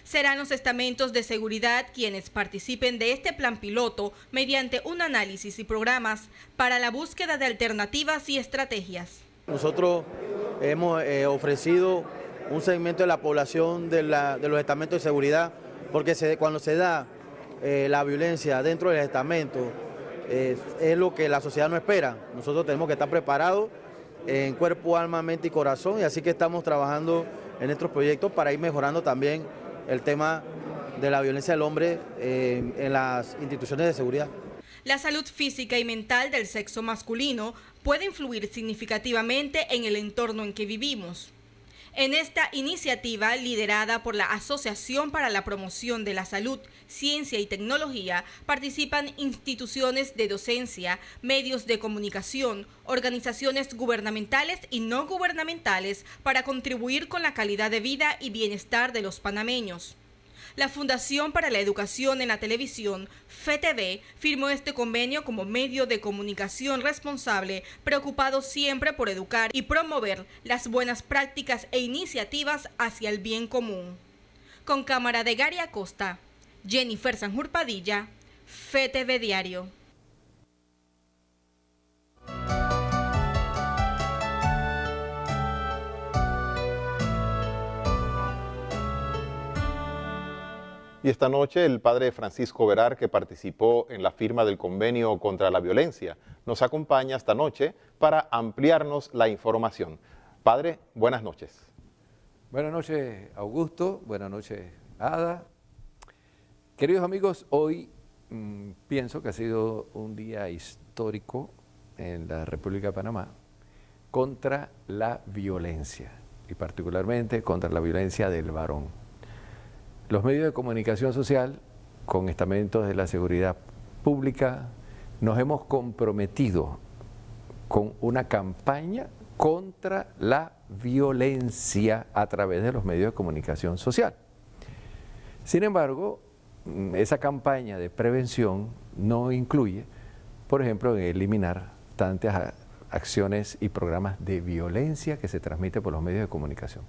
Serán los estamentos de seguridad quienes participen de este plan piloto mediante un análisis y programas para la búsqueda de alternativas y estrategias. Nosotros hemos ofrecido un segmento de la población de los estamentos de seguridad, porque cuando se da la violencia dentro del estamento, es lo que la sociedad no espera. Nosotros tenemos que estar preparados en cuerpo, alma, mente y corazón, y así que estamos trabajando en estos proyectos para ir mejorando también el tema de la violencia del hombre en las instituciones de seguridad. La salud física y mental del sexo masculino puede influir significativamente en el entorno en que vivimos. En esta iniciativa, liderada por la Asociación para la Promoción de la Salud, Ciencia y Tecnología, participan instituciones de docencia, medios de comunicación, organizaciones gubernamentales y no gubernamentales para contribuir con la calidad de vida y bienestar de los panameños. La Fundación para la Educación en la Televisión, FETV, firmó este convenio como medio de comunicación responsable, preocupado siempre por educar y promover las buenas prácticas e iniciativas hacia el bien común. Con cámara de Gary Acosta, Jennifer Sanjur Padilla, FETV Diario. Y esta noche el padre Francisco Verar, que participó en la firma del convenio contra la violencia, nos acompaña esta noche para ampliarnos la información. Padre, buenas noches. Buenas noches, Augusto. Buenas noches, Ada. Queridos amigos, hoy pienso que ha sido un día histórico en la República de Panamá contra la violencia, y particularmente contra la violencia del varón. Los medios de comunicación social, con estamentos de la seguridad pública, nos hemos comprometido con una campaña contra la violencia a través de los medios de comunicación social. Sin embargo, esa campaña de prevención no incluye, por ejemplo, eliminar tantas acciones y programas de violencia que se transmiten por los medios de comunicación.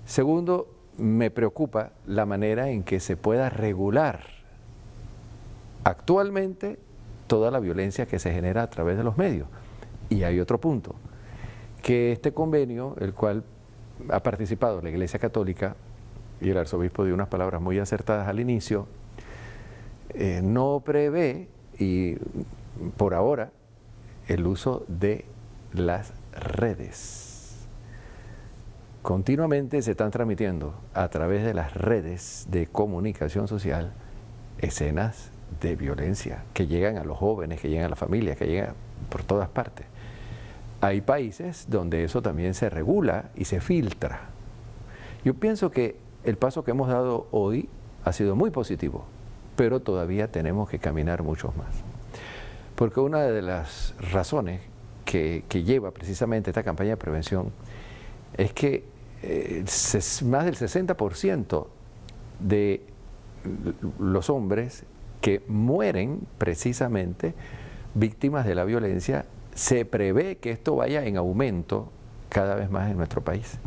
Segundo, me preocupa la manera en que se pueda regular actualmente toda la violencia que se genera a través de los medios. Y hay otro punto, que este convenio, el cual ha participado la Iglesia Católica, y el arzobispo dio unas palabras muy acertadas al inicio, no prevé, y por ahora, el uso de las redes. Continuamente se están transmitiendo a través de las redes de comunicación social escenas de violencia que llegan a los jóvenes, que llegan a las familias, que llegan por todas partes. Hay países donde eso también se regula y se filtra. Yo pienso que el paso que hemos dado hoy ha sido muy positivo, pero todavía tenemos que caminar muchos más. Porque una de las razones que lleva precisamente esta campaña de prevención es que más del 60% de los hombres que mueren precisamente víctimas de la violencia, se prevé que esto vaya en aumento cada vez más en nuestro país.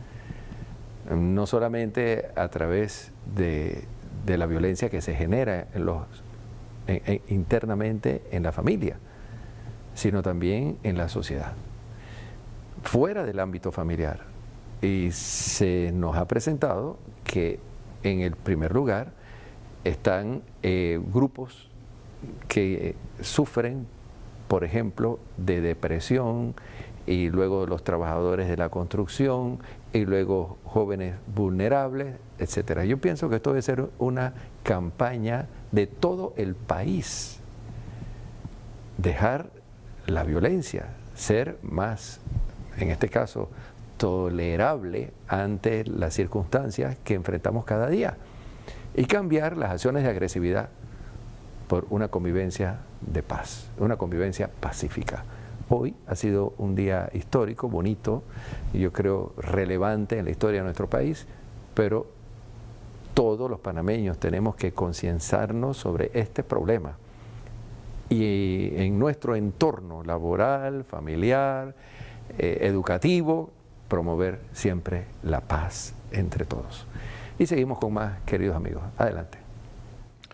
No solamente a través de la violencia que se genera internamente en la familia, sino también en la sociedad, fuera del ámbito familiar. Y se nos ha presentado que en el primer lugar están grupos que sufren, por ejemplo, de depresión, y luego los trabajadores de la construcción, y luego jóvenes vulnerables, etcétera. Yo pienso que esto debe ser una campaña de todo el país. Dejar la violencia, ser más, en este caso, tolerable ante las circunstancias que enfrentamos cada día, y cambiar las acciones de agresividad por una convivencia de paz, una convivencia pacífica, Hoy ha sido un día histórico, bonito, y yo creo relevante en la historia de nuestro país, pero todos los panameños tenemos que concienciarnos sobre este problema. Y en nuestro entorno laboral, familiar, educativo, promover siempre la paz entre todos. Y seguimos con más, queridos amigos. Adelante.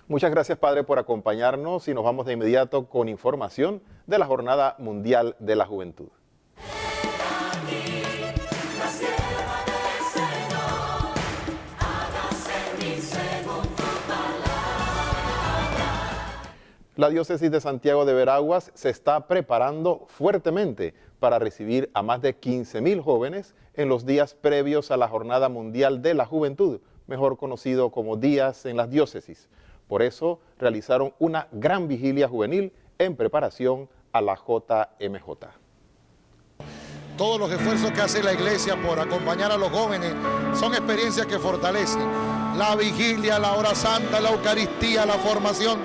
Muchas gracias, Padre, por acompañarnos y nos vamos de inmediato con información de la Jornada Mundial de la Juventud. La diócesis de Santiago de Veraguas se está preparando fuertemente para recibir a más de 15.000 jóvenes en los días previos a la Jornada Mundial de la Juventud, mejor conocido como Días en las Diócesis. Por eso realizaron una gran vigilia juvenil en preparación a la JMJ. Todos los esfuerzos que hace la Iglesia por acompañar a los jóvenes son experiencias que fortalecen. La vigilia, la hora santa, la Eucaristía, la formación,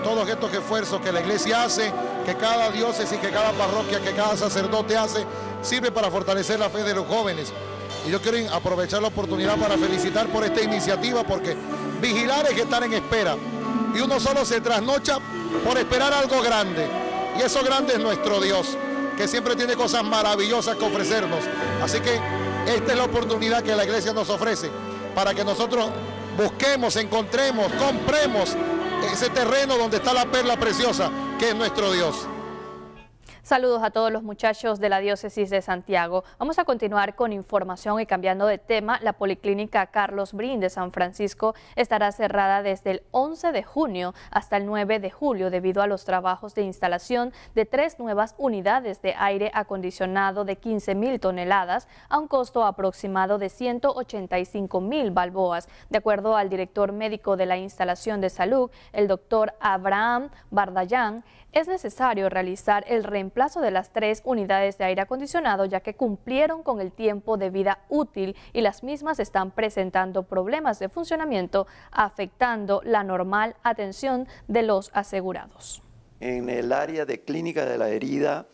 todos estos esfuerzos que la Iglesia hace, que cada diócesis, que cada parroquia, que cada sacerdote hace, sirve para fortalecer la fe de los jóvenes. Y yo quiero aprovechar la oportunidad para felicitar por esta iniciativa, porque vigilar es estar en espera. Y uno solo se trasnocha por esperar algo grande. Y eso grande es nuestro Dios, que siempre tiene cosas maravillosas que ofrecernos. Así que esta es la oportunidad que la Iglesia nos ofrece para que nosotros busquemos, encontremos, compremos ese terreno donde está la perla preciosa, que es nuestro Dios. Saludos a todos los muchachos de la diócesis de Santiago. Vamos a continuar con información y cambiando de tema. La Policlínica Carlos Brin de San Francisco estará cerrada desde el 11 de junio hasta el 9 de julio debido a los trabajos de instalación de 3 nuevas unidades de aire acondicionado de 15.000 toneladas a un costo aproximado de 185.000 balboas. De acuerdo al director médico de la instalación de salud, el doctor Abraham Bardallán, es necesario realizar el reemplazo de las 3 unidades de aire acondicionado ya que cumplieron con el tiempo de vida útil y las mismas están presentando problemas de funcionamiento afectando la normal atención de los asegurados. En el área de clínica de la herida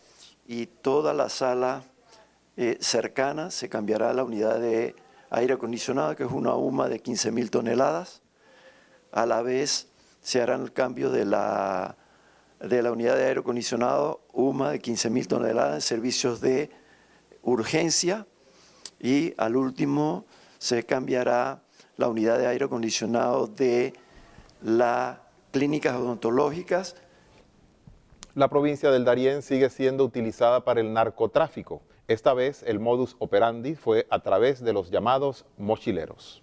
y toda la sala cercana se cambiará la unidad de aire acondicionado, que es una UMA de 15.000 toneladas. A la vez se hará el cambio de la unidad de aire acondicionado UMA de 15.000 toneladas en servicios de urgencia, y al último se cambiará la unidad de aire acondicionado de las clínicas odontológicas. La provincia del Darién sigue siendo utilizada para el narcotráfico. Esta vez el modus operandi fue a través de los llamados mochileros.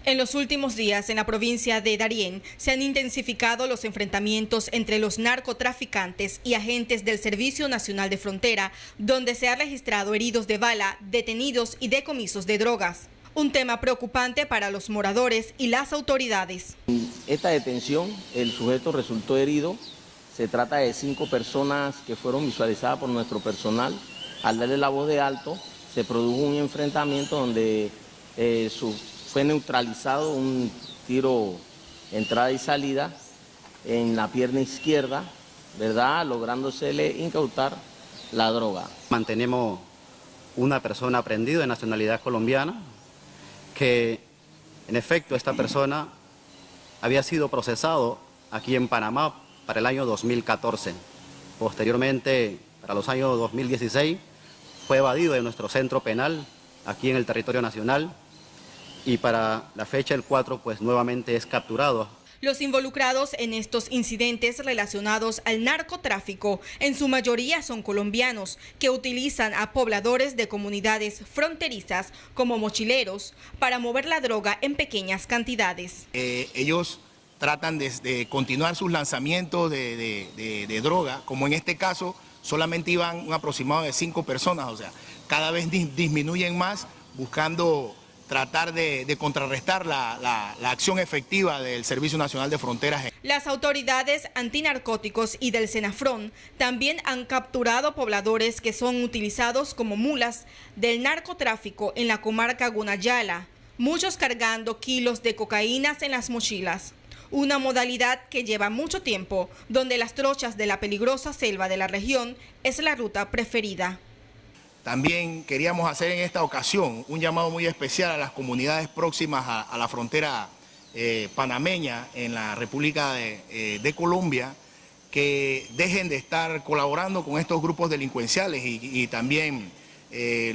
En los últimos días, en la provincia de Darién, se han intensificado los enfrentamientos entre los narcotraficantes y agentes del Servicio Nacional de Frontera, donde se han registrado heridos de bala, detenidos y decomisos de drogas. Un tema preocupante para los moradores y las autoridades. En esta detención, el sujeto resultó herido. Se trata de 5 personas que fueron visualizadas por nuestro personal. Al darle la voz de alto, se produjo un enfrentamiento donde fue neutralizado un tiro entrada y salida en la pierna izquierda, ¿verdad? Lográndosele incautar la droga. Mantenemos una persona aprendida de nacionalidad colombiana, que en efecto esta persona había sido procesado aquí en Panamá para el año 2014. Posteriormente, para los años 2016, fue evadido de nuestro centro penal aquí en el territorio nacional. Y para la fecha del 4, pues nuevamente es capturado. Los involucrados en estos incidentes relacionados al narcotráfico, en su mayoría son colombianos, que utilizan a pobladores de comunidades fronterizas como mochileros para mover la droga en pequeñas cantidades. Ellos tratan de continuar sus lanzamientos de droga, como en este caso solamente iban un aproximado de 5 personas, o sea, cada vez disminuyen más buscando tratar de contrarrestar la acción efectiva del Servicio Nacional de Fronteras. Las autoridades antinarcóticos y del Senafrón también han capturado pobladores que son utilizados como mulas del narcotráfico en la comarca Gunayala, muchos cargando kilos de cocaínas en las mochilas. una modalidad que lleva mucho tiempo, donde las trochas de la peligrosa selva de la región es la ruta preferida. También queríamos hacer en esta ocasión un llamado muy especial a las comunidades próximas a la frontera panameña en la República de Colombia, que dejen de estar colaborando con estos grupos delincuenciales y también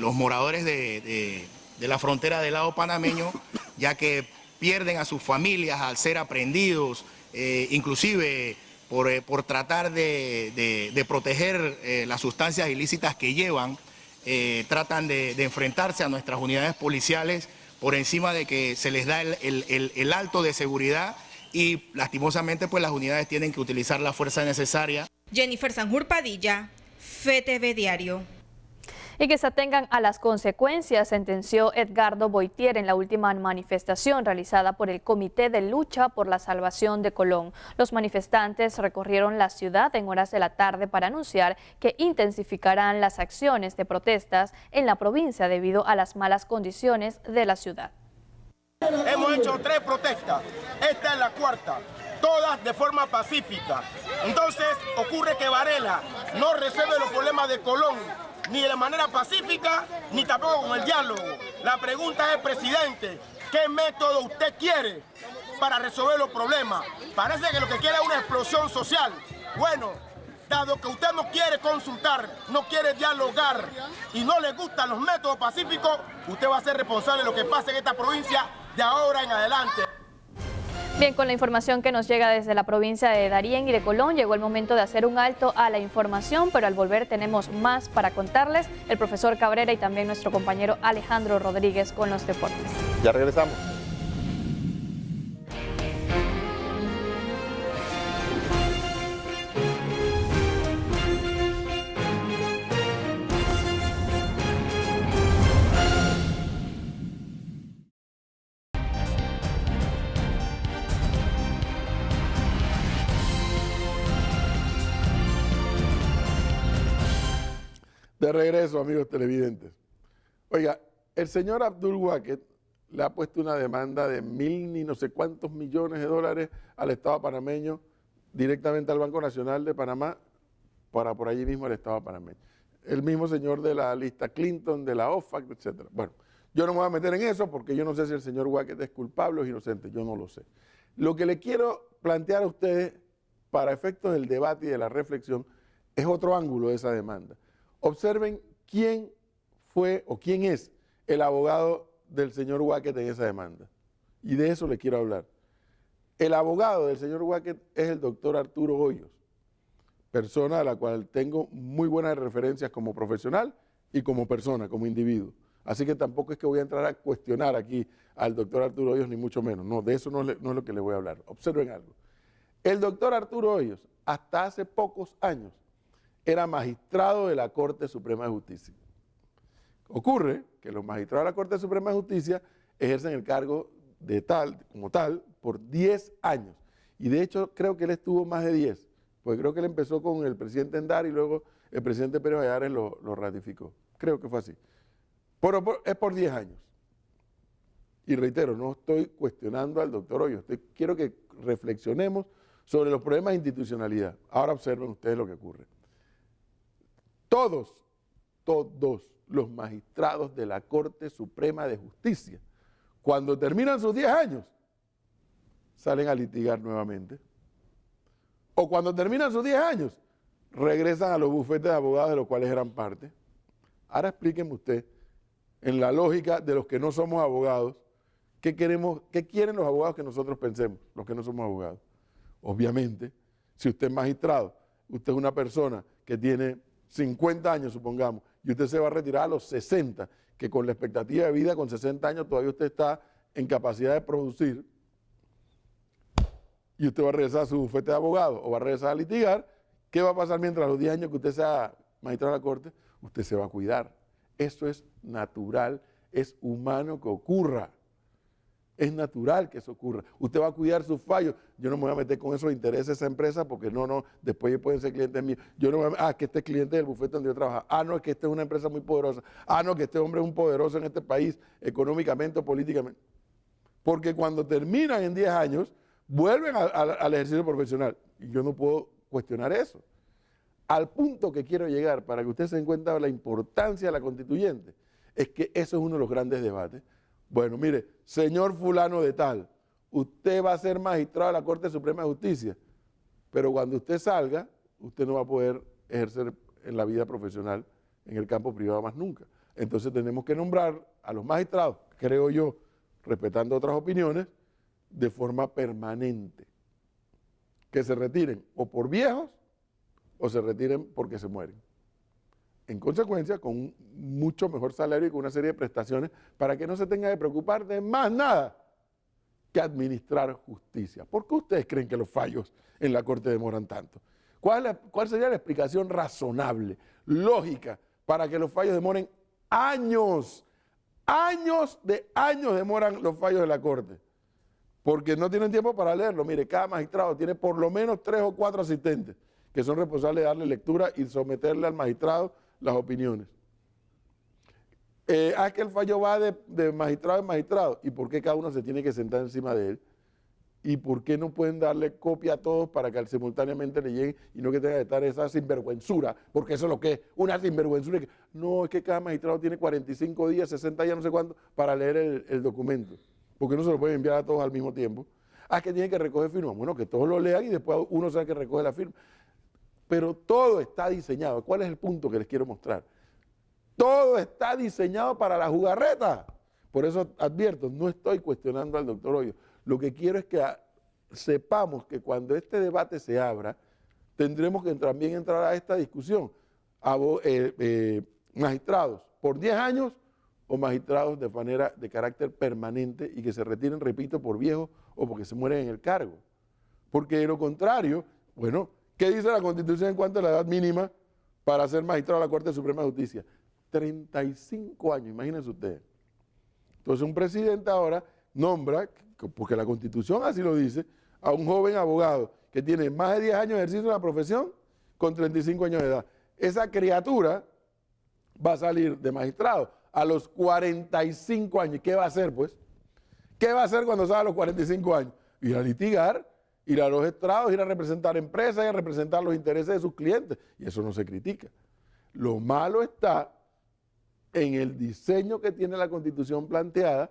los moradores de la frontera del lado panameño, ya que pierden a sus familias al ser aprehendidos, inclusive por tratar de proteger las sustancias ilícitas que llevan, tratan de enfrentarse a nuestras unidades policiales por encima de que se les da el alto de seguridad y lastimosamente pues las unidades tienen que utilizar la fuerza necesaria. Jennifer Sanjur Padilla, FTV Diario. Y que se atengan a las consecuencias, sentenció Edgardo Boitier en la última manifestación realizada por el Comité de Lucha por la Salvación de Colón. Los manifestantes recorrieron la ciudad en horas de la tarde para anunciar que intensificarán las acciones de protestas en la provincia debido a las malas condiciones de la ciudad. Hemos hecho 3 protestas, esta es la 4ª, todas de forma pacífica. Entonces ocurre que Varela no resuelve los problemas de Colón, ni de manera pacífica, ni tampoco con el diálogo. La pregunta es, presidente, ¿qué método usted quiere para resolver los problemas? Parece que lo que quiere es una explosión social. Bueno, dado que usted no quiere consultar, no quiere dialogar y no le gustan los métodos pacíficos, usted va a ser responsable de lo que pase en esta provincia de ahora en adelante. Bien, con la información que nos llega desde la provincia de Darién y de Colón, llegó el momento de hacer un alto a la información, pero al volver tenemos más para contarles. El profesor Cabrera y también nuestro compañero Alejandro Rodríguez con los deportes. Ya regresamos. De regreso, amigos televidentes. Oiga, el señor Abdul Wacket le ha puesto una demanda de 1.000 y no sé cuántos millones de dólares al Estado panameño, directamente al Banco Nacional de Panamá, para por allí mismo el Estado panameño. El mismo señor de la lista Clinton, de la OFAC, etc. Bueno, yo no me voy a meter en eso porque yo no sé si el señor Wacket es culpable o es inocente, yo no lo sé. Lo que le quiero plantear a ustedes, para efectos del debate y de la reflexión, es otro ángulo de esa demanda. Observen quién fue o quién es el abogado del señor Wacket en esa demanda. Y de eso le quiero hablar. El abogado del señor Wacket es el doctor Arturo Hoyos, persona a la cual tengo muy buenas referencias como profesional y como persona, como individuo. Así que tampoco es que voy a entrar a cuestionar aquí al doctor Arturo Hoyos, ni mucho menos. No, de eso no es lo que le voy a hablar. Observen algo. El doctor Arturo Hoyos, hasta hace pocos años, era magistrado de la Corte Suprema de Justicia. Ocurre que los magistrados de la Corte Suprema de Justicia ejercen el cargo como tal por 10 años. Y de hecho creo que él estuvo más de 10, porque creo que él empezó con el presidente Endar y luego el presidente Pérez Valladares lo ratificó. Creo que fue así. Pero es por 10 años. Y reitero, no estoy cuestionando al doctor Hoyos, quiero que reflexionemos sobre los problemas de institucionalidad. Ahora observen ustedes lo que ocurre. Todos los magistrados de la Corte Suprema de Justicia, cuando terminan sus 10 años, salen a litigar nuevamente. O cuando terminan sus 10 años, regresan a los bufetes de abogados de los cuales eran parte. Ahora explíquenme usted, en la lógica de los que no somos abogados, ¿qué quieren los abogados que nosotros pensemos, los que no somos abogados? Obviamente, si usted es magistrado, usted es una persona que tiene 50 años, supongamos, y usted se va a retirar a los 60, que con la expectativa de vida con 60 años todavía usted está en capacidad de producir, y usted va a regresar a su bufete de abogado o va a regresar a litigar, ¿qué va a pasar mientras los 10 años que usted sea magistrado de la Corte? Usted se va a cuidar. Eso es natural, es humano que ocurra. Es natural que eso ocurra. Usted va a cuidar sus fallos. Yo no me voy a meter con esos intereses de esa empresa porque después pueden ser clientes míos. Yo no me voy a que este es cliente del bufete donde yo trabajo. No, es que esta es una empresa muy poderosa. No, que este hombre es un poderoso en este país, económicamente o políticamente. Porque cuando terminan en 10 años, vuelven al ejercicio profesional. Y yo no puedo cuestionar eso. Al punto que quiero llegar, para que usted se den cuenta de la importancia de la constituyente, es que eso es uno de los grandes debates. Bueno, mire, señor fulano de tal, usted va a ser magistrado de la Corte Suprema de Justicia, pero cuando usted salga, usted no va a poder ejercer en la vida profesional en el campo privado más nunca. Entonces tenemos que nombrar a los magistrados, creo yo, respetando otras opiniones, de forma permanente. Que se retiren o por viejos o se retiren porque se mueren. En consecuencia, con un mucho mejor salario y con una serie de prestaciones para que no se tenga que preocupar de más nada que administrar justicia. ¿Por qué ustedes creen que los fallos en la Corte demoran tanto? ¿Cuál sería la explicación razonable, lógica, para que los fallos demoren años? Años demoran los fallos de la Corte. Porque no tienen tiempo para leerlo. Mire, cada magistrado tiene por lo menos 3 o 4 asistentes que son responsables de darle lectura y someterle al magistrado las opiniones. Es que el fallo va de magistrado en magistrado. ¿Y por qué cada uno se tiene que sentar encima de él? ¿Y por qué no pueden darle copia a todos para que simultáneamente le lleguen y no que tenga que estar esa sinvergüenzura? Porque eso es lo que es, una sinvergüenzura. No, es que cada magistrado tiene 45 días, 60 días, no sé cuánto, para leer el documento. Porque no se lo pueden enviar a todos al mismo tiempo. Que tienen que recoger firmas. Bueno, que todos lo lean y después uno sabe que recoge la firma. Pero todo está diseñado. ¿Cuál es el punto que les quiero mostrar? Todo está diseñado para la jugarreta. Por eso advierto, no estoy cuestionando al doctor Hoyos. Lo que quiero es que sepamos que cuando este debate se abra, tendremos que también entrar a esta discusión. Magistrados por 10 años o magistrados de carácter permanente y que se retiren, repito, por viejos o porque se mueren en el cargo. Porque de lo contrario, bueno, ¿qué dice la Constitución en cuanto a la edad mínima para ser magistrado de la Corte Suprema de Justicia? 35 años, imagínense ustedes. Entonces un presidente ahora nombra, porque la Constitución así lo dice, a un joven abogado que tiene más de 10 años de ejercicio de la profesión con 35 años de edad. Esa criatura va a salir de magistrado a los 45 años. ¿Qué va a hacer, pues? ¿Qué va a hacer cuando salga a los 45 años? Ir a litigar, ir a los estrados, ir a representar empresas y a representar los intereses de sus clientes. Y eso no se critica. Lo malo está en el diseño que tiene la Constitución planteada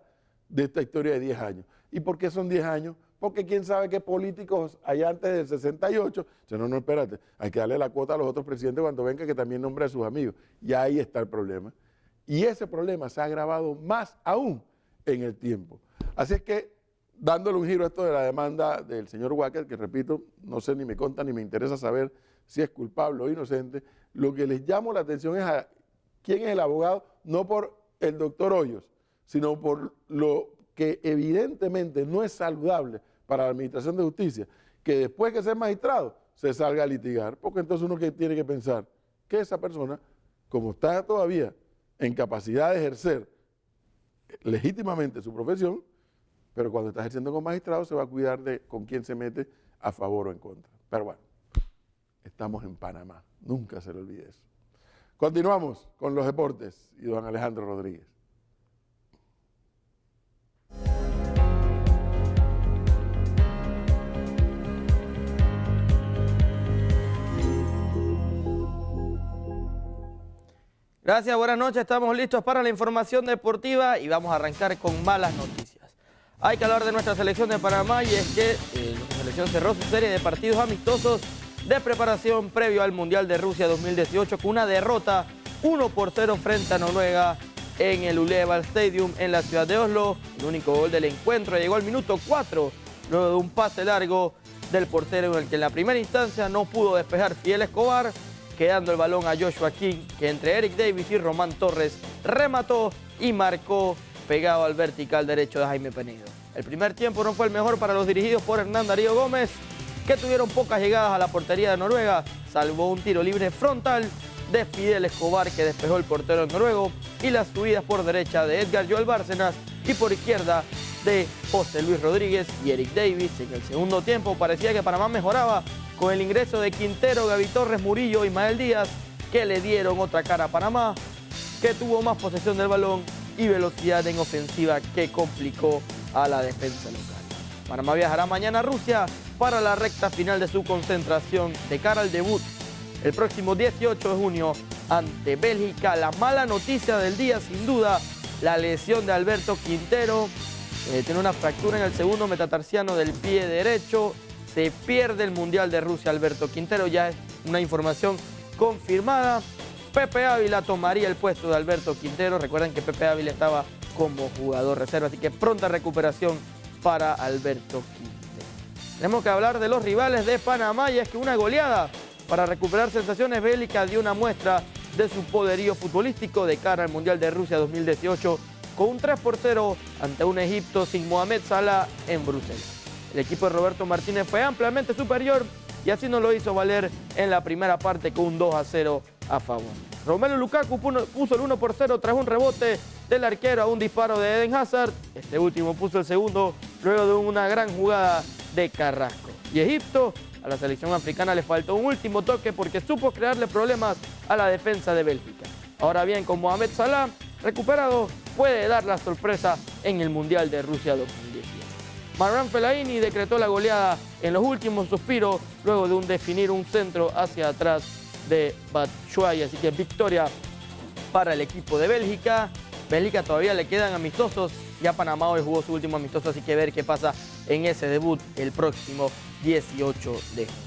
de esta historia de 10 años. ¿Y por qué son 10 años? Porque quién sabe qué políticos allá antes del 68, no, espérate, hay que darle la cuota a los otros presidentes cuando venga que también nombre a sus amigos. Y ahí está el problema. Y ese problema se ha agravado más aún en el tiempo. Así es que, dándole un giro a esto de la demanda del señor Wacker, que repito, no sé ni me consta ni me interesa saber si es culpable o inocente, lo que les llamo la atención es a quién es el abogado, no por el doctor Hoyos, sino por lo que evidentemente no es saludable para la Administración de Justicia, que después que sea magistrado se salga a litigar, porque entonces uno que tiene que pensar que esa persona, como está todavía en capacidad de ejercer legítimamente su profesión, pero cuando está ejerciendo como magistrado se va a cuidar de con quién se mete a favor o en contra. Pero bueno, estamos en Panamá, nunca se le olvide eso. Continuamos con los deportes y don Alejandro Rodríguez. Gracias, buenas noches. Estamos listos para la información deportiva y vamos a arrancar con malas noticias. Hay que hablar de nuestra selección de Panamá y es que nuestra selección cerró su serie de partidos amistosos de preparación previo al Mundial de Rusia 2018 con una derrota 1-0 frente a Noruega en el Uleval Stadium en la ciudad de Oslo. El único gol del encuentro llegó al minuto 4 luego de un pase largo del portero en el que en la primera instancia no pudo despejar Fidel Escobar, quedando el balón a Joshua King, que entre Eric Davis y Román Torres remató y marcó pegado al vertical derecho de Jaime Penedo. El primer tiempo no fue el mejor para los dirigidos por Hernán Darío Gómez, que tuvieron pocas llegadas a la portería de Noruega, salvo un tiro libre frontal de Fidel Escobar que despejó el portero noruego y las subidas por derecha de Edgar Joel Bárcenas y por izquierda de José Luis Rodríguez y Eric Davis. En el segundo tiempo parecía que Panamá mejoraba con el ingreso de Quintero, Gaby Torres, Murillo y Ismael Díaz, que le dieron otra cara a Panamá, que tuvo más posesión del balón y velocidad en ofensiva que complicó a la defensa local. Panamá viajará mañana a Rusia para la recta final de su concentración de cara al debut el próximo 18 de junio ante Bélgica. La mala noticia del día, sin duda, la lesión de Alberto Quintero. Tiene una fractura en el segundo metatarsiano del pie derecho. Se pierde el Mundial de Rusia Alberto Quintero, ya es una información confirmada. Pepe Ávila tomaría el puesto de Alberto Quintero. Recuerden que Pepe Ávila estaba como jugador reserva, así que pronta recuperación para Alberto Quintero. Tenemos que hablar de los rivales de Panamá, y es que una goleada para recuperar sensaciones bélicas dio una muestra de su poderío futbolístico de cara al Mundial de Rusia 2018 con un 3-0 ante un Egipto sin Mohamed Salah en Bruselas. El equipo de Roberto Martínez fue ampliamente superior y así nos lo hizo valer en la primera parte con un 2-0 a favor. Romelu Lukaku puso el 1-0 tras un rebote del arquero a un disparo de Eden Hazard. Este último puso el segundo luego de una gran jugada de Carrasco. Y Egipto, a la selección africana le faltó un último toque porque supo crearle problemas a la defensa de Bélgica. Ahora bien, con Mohamed Salah recuperado, puede dar la sorpresa en el Mundial de Rusia 2018. Marwan Fellaini decretó la goleada en los últimos suspiros luego de definir un centro hacia atrás de Batshuayi, así que victoria para el equipo de Bélgica. Bélgica todavía le quedan amistosos, ya Panamá hoy jugó su último amistoso, así que ver qué pasa en ese debut el próximo 18 de junio.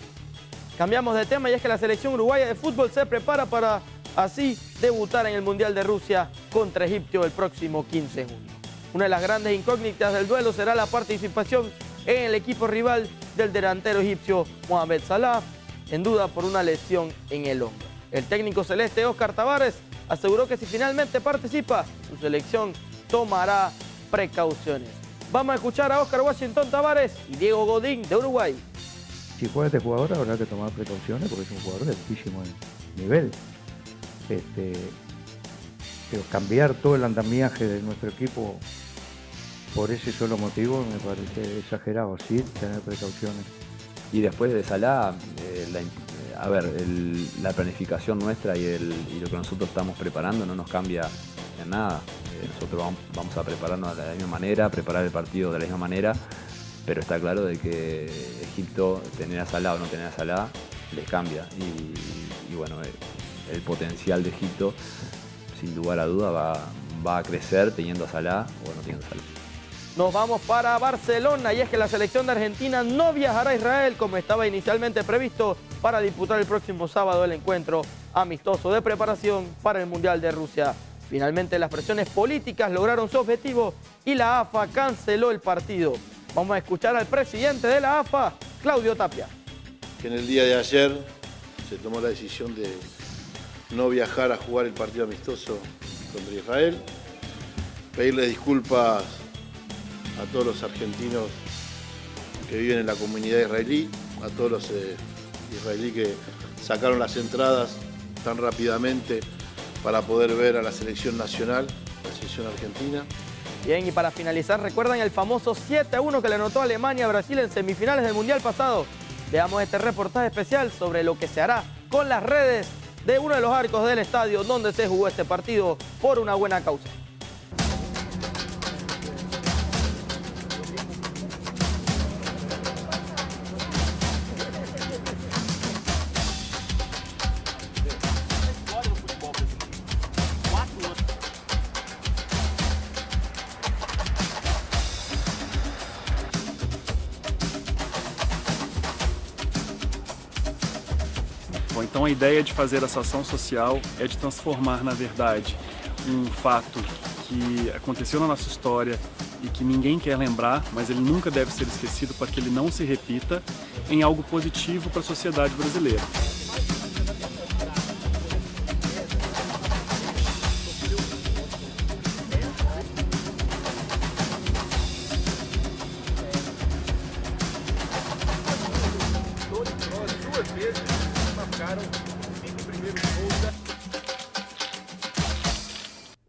Cambiamos de tema, y es que la selección uruguaya de fútbol se prepara para así debutar en el Mundial de Rusia contra Egipto el próximo 15 de junio. Una de las grandes incógnitas del duelo será la participación en el equipo rival del delantero egipcio Mohamed Salah, en duda por una lesión en el hombro. El técnico celeste Óscar Tavares aseguró que si finalmente participa, su selección tomará precauciones. Vamos a escuchar a Óscar Washington Tavares y Diego Godín de Uruguay. Si juega este jugador habrá que tomar precauciones porque es un jugador de altísimo nivel. Pero cambiar todo el andamiaje de nuestro equipo por ese solo motivo me parece exagerado, sí, tener precauciones. Y después de Salah, la planificación nuestra y lo que nosotros estamos preparando no nos cambia en nada. Nosotros vamos a prepararnos de la misma manera, preparar el partido de la misma manera, pero está claro de que Egipto, tener a Salah o no tener a Salah, les cambia. Y bueno, el potencial de Egipto, sin lugar a duda, va a crecer teniendo a Salah o no teniendo a Salah. Nos vamos para Barcelona, y es que la selección de Argentina no viajará a Israel como estaba inicialmente previsto para disputar el próximo sábado el encuentro amistoso de preparación para el Mundial de Rusia. Finalmente las presiones políticas lograron su objetivo y la AFA canceló el partido. Vamos a escuchar al presidente de la AFA, Claudio Tapia. Que en el día de ayer se tomó la decisión de no viajar a jugar el partido amistoso contra Israel. Pedirle disculpas a todos los argentinos que viven en la comunidad israelí, a todos los israelíes que sacaron las entradas tan rápidamente para poder ver a la selección nacional, la selección argentina. Bien, y para finalizar, ¿recuerdan el famoso 7-1 que le anotó Alemania a Brasil en semifinales del Mundial pasado? Veamos este reportaje especial sobre lo que se hará con las redes de uno de los arcos del estadio donde se jugó este partido por una buena causa. Então a ideia de fazer essa ação social é de transformar, na verdade, fato que aconteceu na nossa história e que ninguém quer lembrar, mas ele nunca deve ser esquecido para que ele não se repita, em algo positivo para a sociedade brasileira.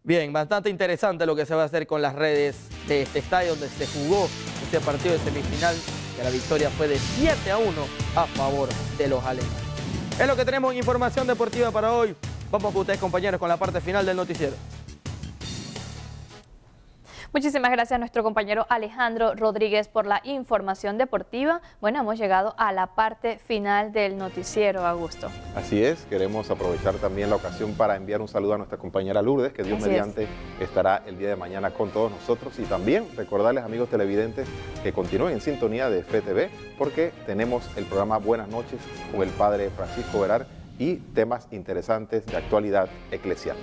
Bien, bastante interesante lo que se va a hacer con las redes de este estadio donde se jugó este partido de semifinal, que la victoria fue de 7-1 a favor de los alemanes. Es lo que tenemos en información deportiva para hoy. Vamos con ustedes, compañeros, con la parte final del noticiero. Muchísimas gracias a nuestro compañero Alejandro Rodríguez por la información deportiva. Bueno, hemos llegado a la parte final del noticiero, Augusto. Así es, queremos aprovechar también la ocasión para enviar un saludo a nuestra compañera Lourdes, que Dios mediante estará el día de mañana con todos nosotros. Y también recordarles, amigos televidentes, que continúen en sintonía de FTV, porque tenemos el programa Buenas noches con el padre Francisco Verar y temas interesantes de actualidad eclesial.